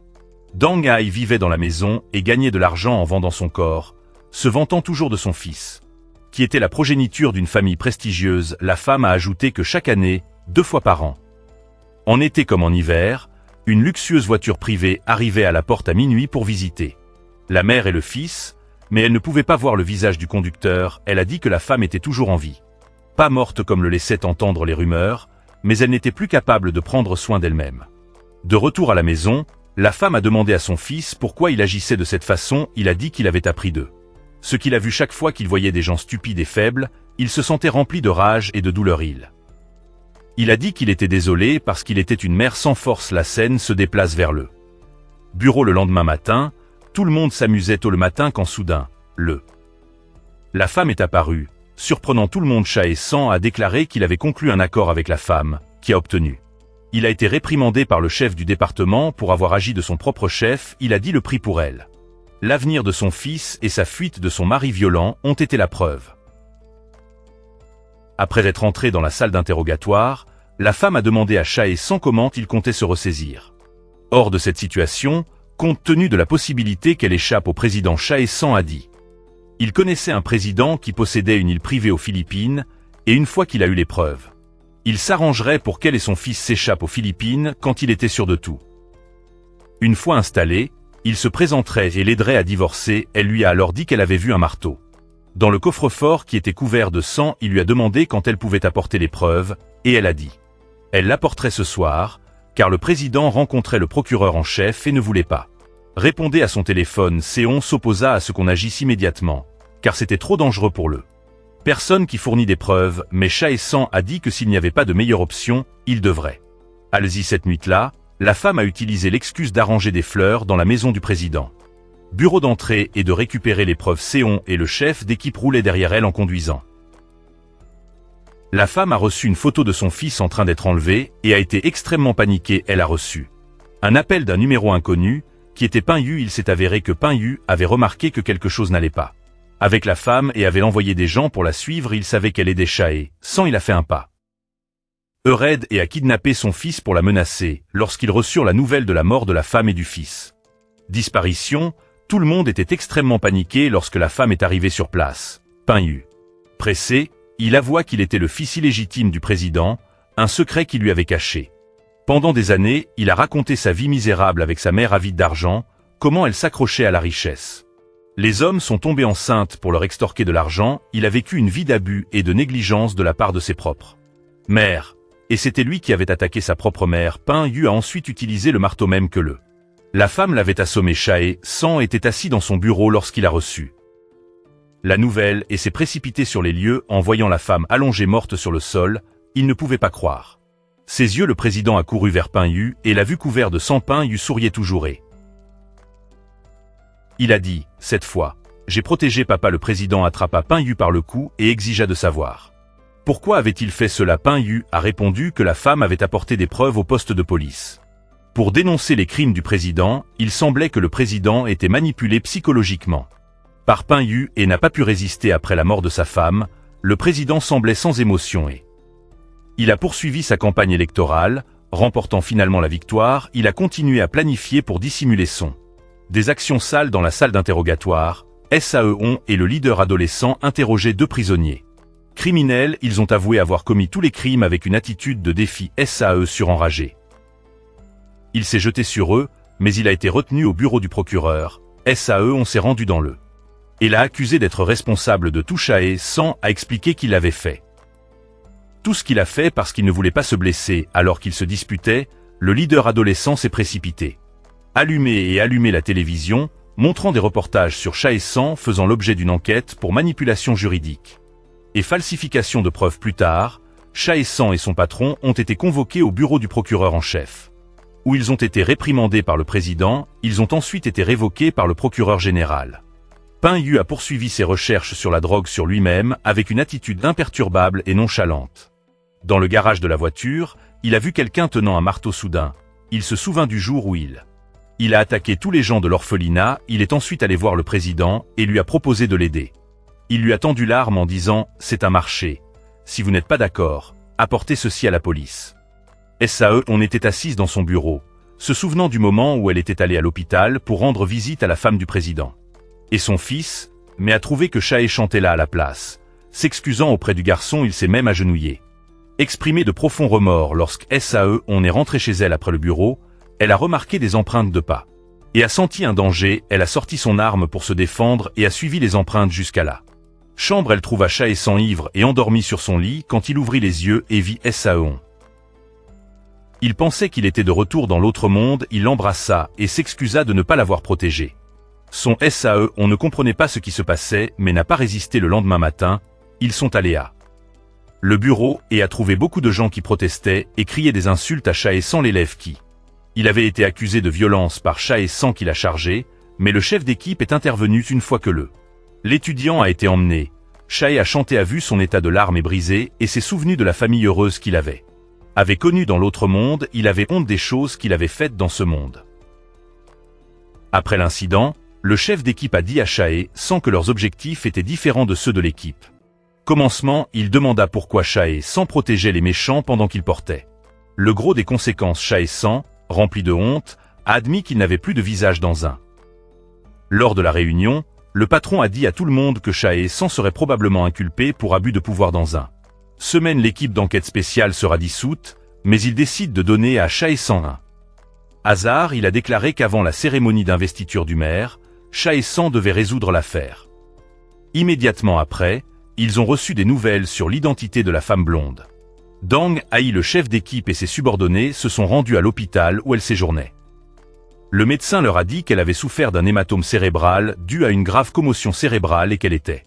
Dang Ai vivait dans la maison et gagnait de l'argent en vendant son corps, se vantant toujours de son fils, qui était la progéniture d'une famille prestigieuse. La femme a ajouté que chaque année, 2 fois par an, en été comme en hiver, une luxueuse voiture privée arrivait à la porte à minuit pour visiter la mère et le fils, mais elle ne pouvait pas voir le visage du conducteur. Elle a dit que la femme était toujours en vie. Pas morte comme le laissaient entendre les rumeurs, mais elle n'était plus capable de prendre soin d'elle-même. De retour à la maison, la femme a demandé à son fils pourquoi il agissait de cette façon. Il a dit qu'il avait appris d'eux. Ce qu'il a vu chaque fois qu'il voyait des gens stupides et faibles, il se sentait rempli de rage et de douleur. Il a dit qu'il était désolé parce qu'il était une mère sans force. La scène se déplace vers le bureau le lendemain matin. Tout le monde s'amusait tôt le matin quand soudain, la femme est apparue, surprenant tout le monde. Chae Sang a déclaré qu'il avait conclu un accord avec la femme, qui a obtenu. Il a été réprimandé par le chef du département pour avoir agi de son propre chef. Il a dit le prix pour elle. L'avenir de son fils et sa fuite de son mari violent ont été la preuve. Après être entrée dans la salle d'interrogatoire, la femme a demandé à Chae Sang comment il comptait se ressaisir. Hors de cette situation, compte tenu de la possibilité qu'elle échappe au président, Chae Sang a dit. Il connaissait un président qui possédait une île privée aux Philippines, et une fois qu'il a eu les preuves, il s'arrangerait pour qu'elle et son fils s'échappent aux Philippines quand il était sûr de tout. Une fois installé, il se présenterait et l'aiderait à divorcer. Elle lui a alors dit qu'elle avait vu un marteau dans le coffre-fort qui était couvert de sang. Il lui a demandé quand elle pouvait apporter les preuves, et elle a dit. Elle l'apporterait ce soir, car le président rencontrait le procureur en chef et ne voulait pas répondre à son téléphone. Seon s'opposa à ce qu'on agisse immédiatement, car c'était trop dangereux pour le personne qui fournit des preuves, mais Chae Sang a dit que s'il n'y avait pas de meilleure option, il devrait. Allez-y. Cette nuit-là, la femme a utilisé l'excuse d'arranger des fleurs dans la maison du président. Bureau d'entrée et de récupérer les preuves. Seon et le chef d'équipe roulaient derrière elle en conduisant. La femme a reçu une photo de son fils en train d'être enlevé et a été extrêmement paniquée. Elle a reçu un appel d'un numéro inconnu, qui était Pin Yu. Il s'est avéré que Pin Yu avait remarqué que quelque chose n'allait pas avec la femme et avait envoyé des gens pour la suivre. Il savait qu'elle aidait Chae Sang. Il a fait un pas raide et a kidnappé son fils pour la menacer lorsqu'ils reçurent la nouvelle de la mort de la femme et du fils. Disparition. Tout le monde était extrêmement paniqué lorsque la femme est arrivée sur place. Pin Yu, pressé, il avoua qu'il était le fils illégitime du président, un secret qu'il lui avait caché. Pendant des années, il a raconté sa vie misérable avec sa mère avide d'argent, comment elle s'accrochait à la richesse. Les hommes sont tombés enceintes pour leur extorquer de l'argent. Il a vécu une vie d'abus et de négligence de la part de ses propres mères. Et c'était lui qui avait attaqué sa propre mère. Pin Yu a ensuite utilisé le marteau même que la femme l'avait assommé. Chae Sang était assis dans son bureau lorsqu'il a reçu la nouvelle et s'est précipité sur les lieux. En voyant la femme allongée morte sur le sol, il ne pouvait pas croire ses yeux. Le président a couru vers Pin Yu et l'a vu couvert de sang. Pin Yu souriait toujours et il a dit, cette fois, j'ai protégé papa. Le président attrapa Pin Yu par le cou et exigea de savoir. Pourquoi avait-il fait cela? Pin Yu a répondu que la femme avait apporté des preuves au poste de police. Pour dénoncer les crimes du président, il semblait que le président était manipulé psychologiquement par Pin Yu et n'a pas pu résister après la mort de sa femme. Le président semblait sans émotion et il a poursuivi sa campagne électorale, remportant finalement la victoire. Il a continué à planifier pour dissimuler des actions sales dans la salle d'interrogatoire. Saeon et le leader adolescent interrogeaient 2 prisonniers criminels. Ils ont avoué avoir commis tous les crimes avec une attitude de défi. Sae surenragé. Il s'est jeté sur eux, mais il a été retenu au bureau du procureur. Saeon s'est rendu dans le et l'a accusé d'être responsable de tout. Chae Sang a expliqué qu'il l'avait fait. Tout ce qu'il a fait parce qu'il ne voulait pas se blesser. Alors qu'il se disputait, le leader adolescent s'est précipité. Allumer la télévision, montrant des reportages sur Chae Sang faisant l'objet d'une enquête pour manipulation juridique et falsification de preuves. Plus tard, Chae Sang et son patron ont été convoqués au bureau du procureur en chef, où ils ont été réprimandés par le président. Ils ont ensuite été révoqués par le procureur général. Pin Yu a poursuivi ses recherches sur la drogue sur lui-même avec une attitude imperturbable et nonchalante. Dans le garage de la voiture, il a vu quelqu'un tenant un marteau. Soudain, Il se souvint du jour où il a attaqué tous les gens de l'orphelinat. Il est ensuite allé voir le président et lui a proposé de l'aider. Il lui a tendu l'arme en disant « C'est un marché. Si vous n'êtes pas d'accord, apportez ceci à la police. » On était assise dans son bureau, se souvenant du moment où elle était allée à l'hôpital pour rendre visite à la femme du président. Et son fils, mais a trouvé que Chae chantait là à la place. S'excusant auprès du garçon, il s'est même agenouillé. Exprimé de profonds remords lorsque on est rentré chez elle après le bureau, elle a remarqué des empreintes de pas. Et a senti un danger, elle a sorti son arme pour se défendre et a suivi les empreintes jusqu'à la chambre. Elle trouva Chae sans ivre et endormi sur son lit quand il ouvrit les yeux et vit Saeon. Il pensait qu'il était de retour dans l'autre monde, il l'embrassa et s'excusa de ne pas l'avoir protégé. Son on ne comprenait pas ce qui se passait mais n'a pas résisté. Le lendemain matin, ils sont allés à le bureau et a trouvé beaucoup de gens qui protestaient et criaient des insultes à Chae sans l'élève qui. Il avait été accusé de violence par Chae sans qu'il a chargé, mais le chef d'équipe est intervenu une fois que l'étudiant a été emmené. Chae a chanté, a vu son état de larmes et brisé et s'est souvenu de la famille heureuse qu'il avait connue dans l'autre monde. Il avait honte des choses qu'il avait faites dans ce monde. Après l'incident, le chef d'équipe a dit à Chae sans que leurs objectifs étaient différents de ceux de l'équipe. Commencement, il demanda pourquoi Chae sans protégeait les méchants pendant qu'il portait le gros des conséquences. Chae sans, rempli de honte, a admis qu'il n'avait plus de visage dans un. Lors de la réunion, le patron a dit à tout le monde que Chae sans serait probablement inculpé pour abus de pouvoir dans un. Semaine, l'équipe d'enquête spéciale sera dissoute, mais il décide de donner à Chae sans un hasard. Il a déclaré qu'avant la cérémonie d'investiture du maire, Chae sans devait résoudre l'affaire. Immédiatement après, ils ont reçu des nouvelles sur l'identité de la femme blonde. Dang Ai, le chef d'équipe et ses subordonnés se sont rendus à l'hôpital où elle séjournait. Le médecin leur a dit qu'elle avait souffert d'un hématome cérébral dû à une grave commotion cérébrale et qu'elle était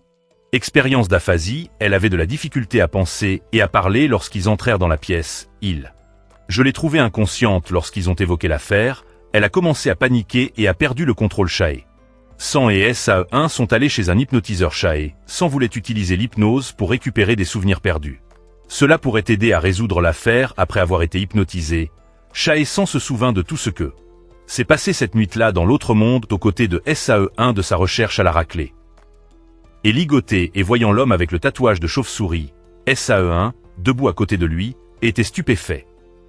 expérience d'aphasie. Elle avait de la difficulté à penser et à parler lorsqu'ils entrèrent dans la pièce. Je l'ai trouvée inconsciente lorsqu'ils ont évoqué l'affaire. Elle a commencé à paniquer et a perdu le contrôle. Chae sans et Saeon sont allés chez un hypnotiseur. Chae sans voulait utiliser l'hypnose pour récupérer des souvenirs perdus. Cela pourrait aider à résoudre l'affaire après avoir été hypnotisé. Chae sans se souvint de tout ce que s'est passé cette nuit-là dans l'autre monde aux côtés de Saeon de sa recherche à la raclée. Et ligoté et voyant l'homme avec le tatouage de chauve-souris, Saeon, debout à côté de lui, était stupéfait.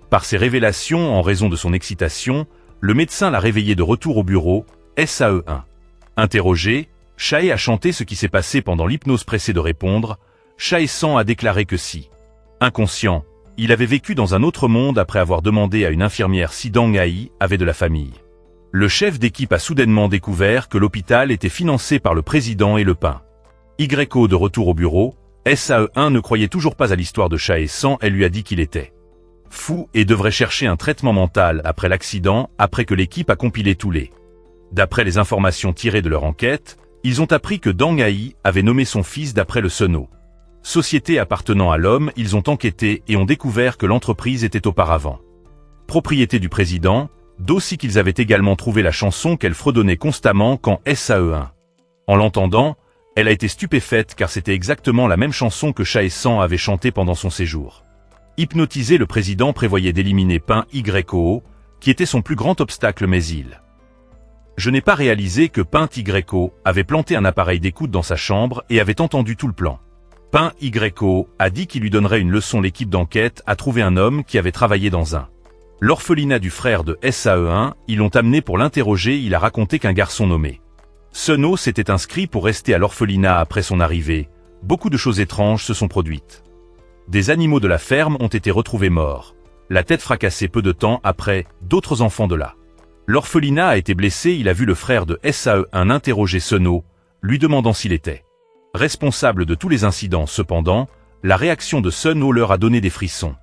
Par ces révélations en raison de son excitation, le médecin l'a réveillé de retour au bureau. Saeon. Interrogé, Chae a chanté ce qui s'est passé pendant l'hypnose. Pressé de répondre, Chae sans a déclaré que si, inconscient, il avait vécu dans un autre monde après avoir demandé à une infirmière si Dang Ai avait de la famille. Le chef d'équipe a soudainement découvert que l'hôpital était financé par le président et le pain. De retour au bureau, Saeon ne croyait toujours pas à l'histoire de Chae sans. Elle lui a dit qu'il était fou et devrait chercher un traitement mental après l'accident, après que l'équipe a compilé tous les. D'après les informations tirées de leur enquête, ils ont appris que Dang Ai avait nommé son fils d'après le Sono. Société appartenant à l'homme. Ils ont enquêté et ont découvert que l'entreprise était auparavant propriété du président, d'aussi qu'ils avaient également trouvé la chanson qu'elle fredonnait constamment quand Saeon. En l'entendant, elle a été stupéfaite car c'était exactement la même chanson que Chae sans avait chantée pendant son séjour. Hypnotisé, le président prévoyait d'éliminer Pain Yo, qui était son plus grand obstacle, mais je n'ai pas réalisé que Pain Yo avait planté un appareil d'écoute dans sa chambre et avait entendu tout le plan. Pain Yo a dit qu'il lui donnerait une leçon. L'équipe d'enquête a trouvé un homme qui avait travaillé dans l'orphelinat du frère de Saeon. Ils l'ont amené pour l'interroger. Il a raconté qu'un garçon nommé Sono s'était inscrit pour rester à l'orphelinat après son arrivée. Beaucoup de choses étranges se sont produites. Des animaux de la ferme ont été retrouvés morts, la tête fracassée peu de temps après. D'autres enfants de l'orphelinat a été blessé. Il a vu le frère de Saeon interroger Sono, lui demandant s'il était responsable de tous les incidents. Cependant, la réaction de Sono leur a donné des frissons.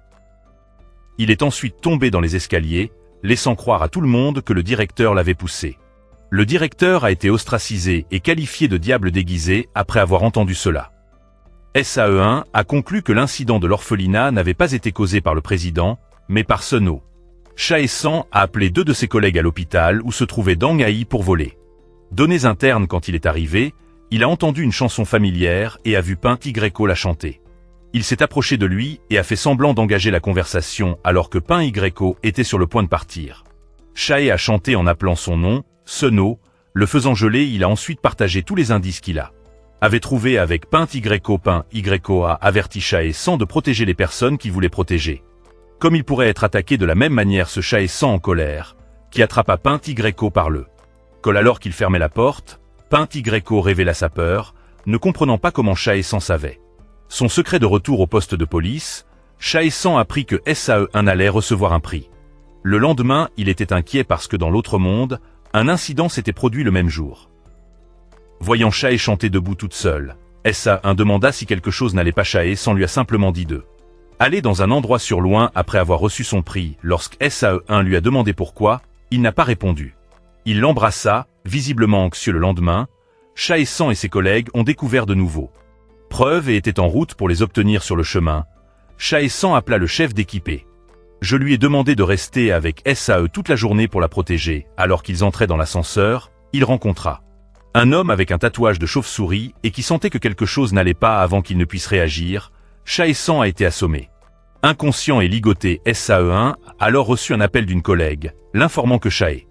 Il est ensuite tombé dans les escaliers, laissant croire à tout le monde que le directeur l'avait poussé. Le directeur a été ostracisé et qualifié de diable déguisé après avoir entendu cela. Saeon a conclu que l'incident de l'orphelinat n'avait pas été causé par le président, mais par Sono. Chae sans a appelé 2 de ses collègues à l'hôpital où se trouvait Dang Ai pour voler. Données internes. Quand il est arrivé, il a entendu une chanson familière et a vu Pain Yo la chanter. Il s'est approché de lui et a fait semblant d'engager la conversation alors que Pain YO était sur le point de partir. Chae a chanté en appelant son nom, Seno, le faisant geler. Il a ensuite partagé tous les indices qu'il avait trouvés avec Pain YO. Pain YO a averti Chae San de protéger les personnes qu'il voulait protéger. Comme il pourrait être attaqué de la même manière, ce Chae San en colère, qui attrapa Pain YO par le col alors qu'il fermait la porte. Pain YO révéla sa peur, ne comprenant pas comment Chae San savait son secret. De retour au poste de police, Chae San apprit que SAE1 allait recevoir un prix. Le lendemain, il était inquiet parce que dans l'autre monde, un incident s'était produit le même jour. Voyant Chae chanter debout toute seule, SAE1 demanda si quelque chose n'allait pas. Chae San lui a simplement dit de aller dans un endroit sur loin après avoir reçu son prix. Lorsque SAE1 lui a demandé pourquoi, il n'a pas répondu. Il l'embrassa, visiblement anxieux. Le lendemain, Chae San et ses collègues ont découvert de nouveaux preuves et étaient en route pour les obtenir. Sur le chemin, Chae San appela le chef d'équipé. Je lui ai demandé de rester avec SAE toute la journée pour la protéger. Alors qu'ils entraient dans l'ascenseur, il rencontra un homme avec un tatouage de chauve-souris et qui sentait que quelque chose n'allait pas. Avant qu'il ne puisse réagir, Chae San a été assommé. Inconscient et ligoté, SAE1 a alors reçu un appel d'une collègue, l'informant que Chae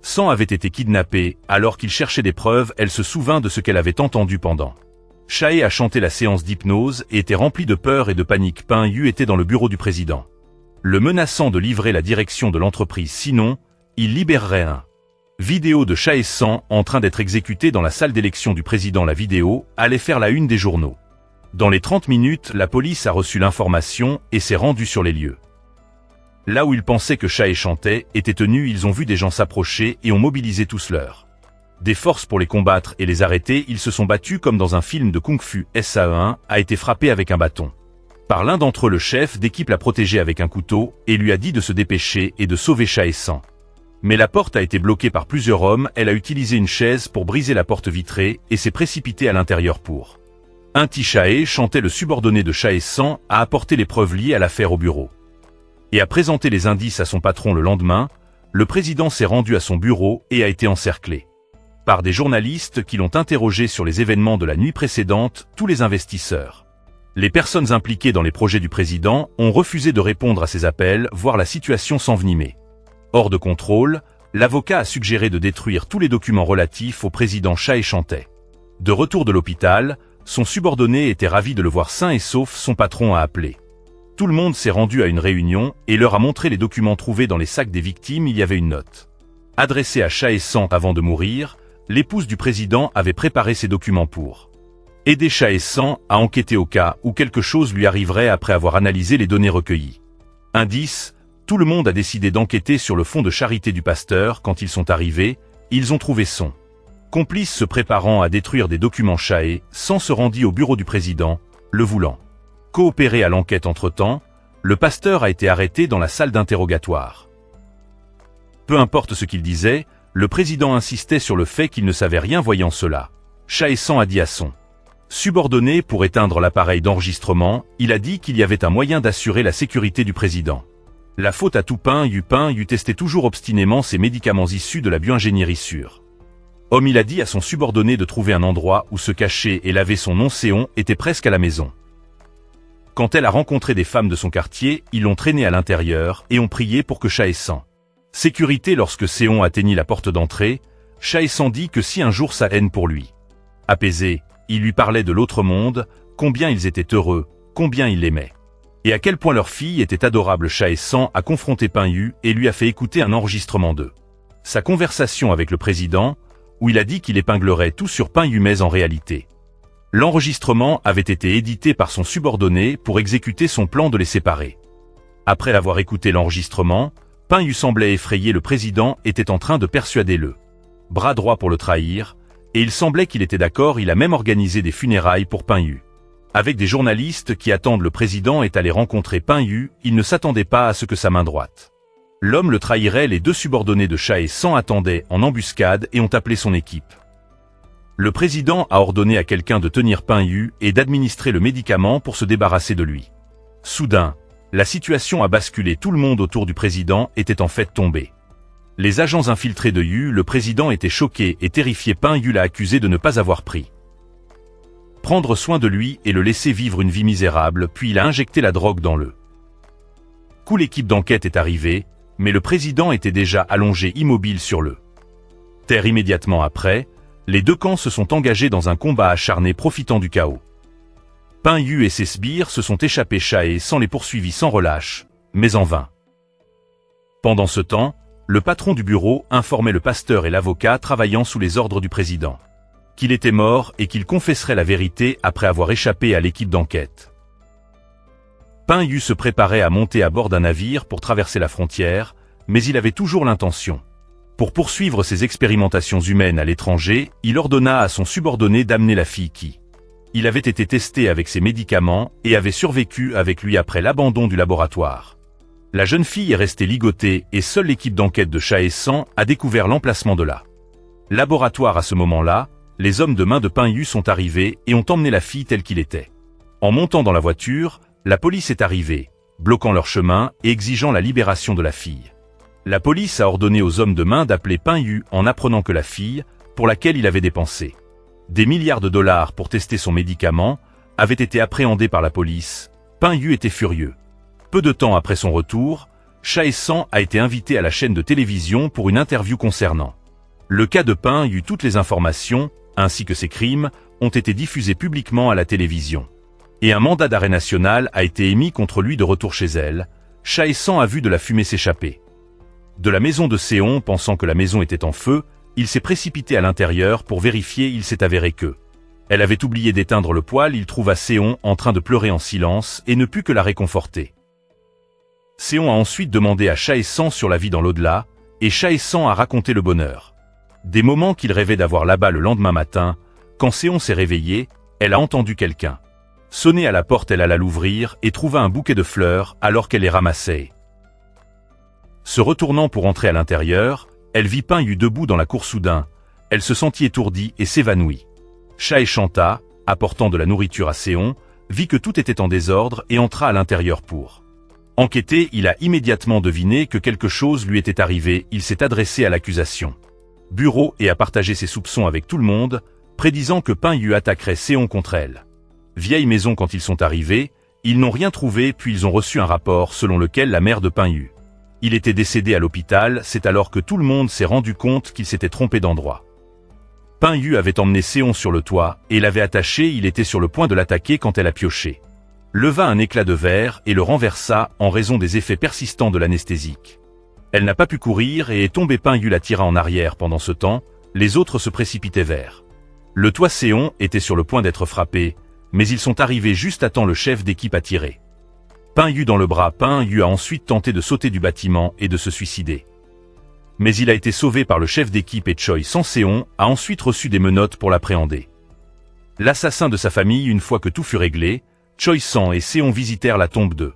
San avait été kidnappé. Alors qu'il cherchait des preuves, elle se souvint de ce qu'elle avait entendu pendant Chae a chanté la séance d'hypnose et était rempli de peur et de panique. Pain Yu était dans le bureau du président, le menaçant de livrer la direction de l'entreprise, sinon, il libérerait un vidéo de Chae San en train d'être exécuté dans la salle d'élection du président. La vidéo allait faire la une des journaux. Dans les 30 minutes, la police a reçu l'information et s'est rendue sur les lieux. Là où ils pensaient que Chae chantait était tenu, ils ont vu des gens s'approcher et ont mobilisé tous leurs des forces pour les combattre et les arrêter. Ils se sont battus comme dans un film de kung-fu. SAE1 a été frappé avec un bâton par l'un d'entre eux. Le chef d'équipe l'a protégé avec un couteau et lui a dit de se dépêcher et de sauver Chae San. Mais la porte a été bloquée par plusieurs hommes. Elle a utilisé une chaise pour briser la porte vitrée et s'est précipitée à l'intérieur pour Chae chantait. Le subordonné de Chae San a apporté les preuves liées à l'affaire au bureau et a présenté les indices à son patron. Le lendemain, le président s'est rendu à son bureau et a été encerclé par des journalistes qui l'ont interrogé sur les événements de la nuit précédente. Tous les investisseurs, les personnes impliquées dans les projets du président, ont refusé de répondre à ces appels, voir la situation s'envenimer. Hors de contrôle, l'avocat a suggéré de détruire tous les documents relatifs au président. Chae chantait. De retour de l'hôpital, son subordonné était ravi de le voir sain et sauf. Son patron a appelé tout le monde, s'est rendu à une réunion et leur a montré les documents trouvés dans les sacs des victimes. Il y avait une note adressée à Chae San avant de mourir. L'épouse du président avait préparé ces documents pour aider Chae San à enquêter au cas où quelque chose lui arriverait. Après avoir analysé les données recueillies, indice, tout le monde a décidé d'enquêter sur le fonds de charité du pasteur. Quand ils sont arrivés, ils ont trouvé son complice se préparant à détruire des documents. Chae San se rendit au bureau du président, le voulant coopérer à l'enquête. Entre-temps, le pasteur a été arrêté dans la salle d'interrogatoire. Peu importe ce qu'il disait, le président insistait sur le fait qu'il ne savait rien. Voyant cela, Chae San a dit à son subordonné pour éteindre l'appareil d'enregistrement. Il a dit qu'il y avait un moyen d'assurer la sécurité du président. La faute à tout. Pain Yu testait toujours obstinément ses médicaments issus de la bioingénierie sur homme. Il a dit à son subordonné de trouver un endroit où se cacher et laver son nom. Seon était presque à la maison quand elle a rencontré des femmes de son quartier. Ils l'ont traîné à l'intérieur et ont prié pour que Chae San sécurité. Lorsque Seon atteignit la porte d'entrée, Chae San dit que si un jour sa haine pour lui apaisée, il lui parlait de l'autre monde, combien ils étaient heureux, combien il l'aimait, et à quel point leur fille était adorable. Chae San a confronté Pain Yu et lui a fait écouter un enregistrement de sa conversation avec le président, où il a dit qu'il épinglerait tout sur Pain Yu. Mais en réalité, l'enregistrement avait été édité par son subordonné pour exécuter son plan de les séparer. Après avoir écouté l'enregistrement, Pain Yu semblait effrayé. Le président était en train de persuader le bras droit pour le trahir, et il semblait qu'il était d'accord. Il a même organisé des funérailles pour Pain Yu. Avec des journalistes qui attendent, le président est allé rencontrer Pain Yu. Il ne s'attendait pas à ce que sa main droite, l'homme, le trahirait. Les deux subordonnés de Chae San attendaient en embuscade et ont appelé son équipe. Le président a ordonné à quelqu'un de tenir Pain Yu et d'administrer le médicament pour se débarrasser de lui. Soudain, la situation a basculé. Tout le monde autour du président était en fait tombé. Les agents infiltrés de Yu, le président était choqué et terrifié. Pain Yu l'a accusé de ne pas avoir pris prendre soin de lui et le laisser vivre une vie misérable, puis il a injecté la drogue dans le cou. L'équipe d'enquête est arrivée, mais le président était déjà allongé immobile sur le terre. Immédiatement après, les deux camps se sont engagés dans un combat acharné profitant du chaos. Peng Yu et ses sbires se sont échappés Chae-san les poursuivit sans relâche, mais en vain. Pendant ce temps, le patron du bureau informait le pasteur et l'avocat travaillant sous les ordres du président qu'il était mort et qu'il confesserait la vérité après avoir échappé à l'équipe d'enquête. Peng Yu se préparait à monter à bord d'un navire pour traverser la frontière, mais il avait toujours l'intention. Pour poursuivre ses expérimentations humaines à l'étranger, il ordonna à son subordonné d'amener la fille qui il avait été testé avec ses médicaments et avait survécu avec lui après l'abandon du laboratoire. La jeune fille est restée ligotée et seule l'équipe d'enquête de Chae-san a découvert l'emplacement de la laboratoire. À ce moment-là, les hommes de main de Peng Yu sont arrivés et ont emmené la fille telle qu'il était. En montant dans la voiture, la police est arrivée, bloquant leur chemin et exigeant la libération de la fille. La police a ordonné aux hommes de main d'appeler Peng Yu en apprenant que la fille, pour laquelle il avait dépensé des milliards de dollars pour tester son médicament, avait été appréhendée par la police. Peng Yu était furieux. Peu de temps après son retour, Chae-san a été invité à la chaîne de télévision pour une interview concernant le cas de Peng Yu. Toutes les informations, ainsi que ses crimes, ont été diffusées publiquement à la télévision. Et un mandat d'arrêt national a été émis contre lui. De retour chez elle, Chae-san a vu de la fumée s'échapper de la maison de Seon. Pensant que la maison était en feu, il s'est précipité à l'intérieur pour vérifier. Il s'est avéré que elle avait oublié d'éteindre le poêle. Il trouva Seon en train de pleurer en silence et ne put que la réconforter. Seon a ensuite demandé à Chae-san sur la vie dans l'au-delà, et Chae-san a raconté le bonheur des moments qu'il rêvait d'avoir là-bas. Le lendemain matin, quand Seon s'est réveillée, elle a entendu quelqu'un sonner à la porte. Elle alla l'ouvrir et trouva un bouquet de fleurs alors qu'elle les ramassait. Se retournant pour entrer à l'intérieur, elle vit Peng Yu debout dans la cour. Soudain, elle se sentit étourdie et s'évanouit. Chae chanta, apportant de la nourriture à Seon, vit que tout était en désordre et entra à l'intérieur pour enquêter. Il a immédiatement deviné que quelque chose lui était arrivé. Il s'est adressé à l'accusation bureau et a partagé ses soupçons avec tout le monde, prédisant que Peng Yu attaquerait Seon contre elle. Vieille maison. Quand ils sont arrivés, ils n'ont rien trouvé, puis ils ont reçu un rapport selon lequel la mère de Peng Yu il était décédé à l'hôpital. C'est alors que tout le monde s'est rendu compte qu'il s'était trompé d'endroit. Peng Yu avait emmené Seon sur le toit et l'avait attaché. Il était sur le point de l'attaquer quand elle a pioché, leva un éclat de verre et le renversa en raison des effets persistants de l'anesthésique. Elle n'a pas pu courir et est tombée. Peng Yu la tira en arrière. Pendant ce temps, les autres se précipitaient vers le toit. Seon était sur le point d'être frappé, mais ils sont arrivés juste à temps. Le chef d'équipe a tiré Peng Yu dans le bras. Peng Yu a ensuite tenté de sauter du bâtiment et de se suicider. Mais il a été sauvé par le chef d'équipe et Choi-san. Seon a ensuite reçu des menottes pour l'appréhender. L'assassin de sa famille. Une fois que tout fut réglé, Choi-san et Seon visitèrent la tombe de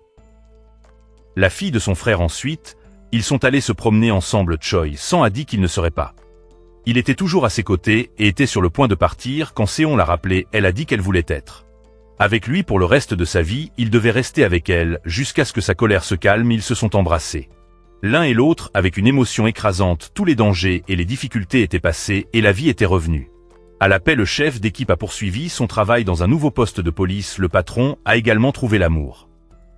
la fille de son frère. Ensuite, ils sont allés se promener ensemble. Choi-san a dit qu'il ne serait pas. Il était toujours à ses côtés et était sur le point de partir quand Seon l'a rappelé. Elle a dit qu'elle voulait être avec lui pour le reste de sa vie. Il devait rester avec elle jusqu'à ce que sa colère se calme. Ils se sont embrassés l'un et l'autre avec une émotion écrasante. Tous les dangers et les difficultés étaient passés et la vie était revenue. À la paix. Le chef d'équipe a poursuivi son travail dans un nouveau poste de police. Le patron a également trouvé l'amour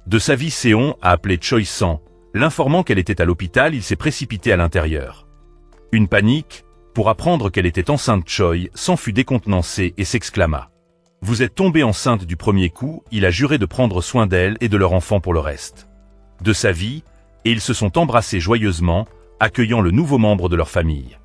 de sa vie. Seon a appelé Choi-san, l'informant qu'elle était à l'hôpital. Il s'est précipité à l'intérieur. Une panique pour apprendre qu'elle était enceinte. Choi-san fut décontenancé et s'exclama: « Vous êtes tombée enceinte du premier coup ». Il a juré de prendre soin d'elle et de leur enfant pour le reste de sa vie, et ils se sont embrassés joyeusement, accueillant le nouveau membre de leur famille.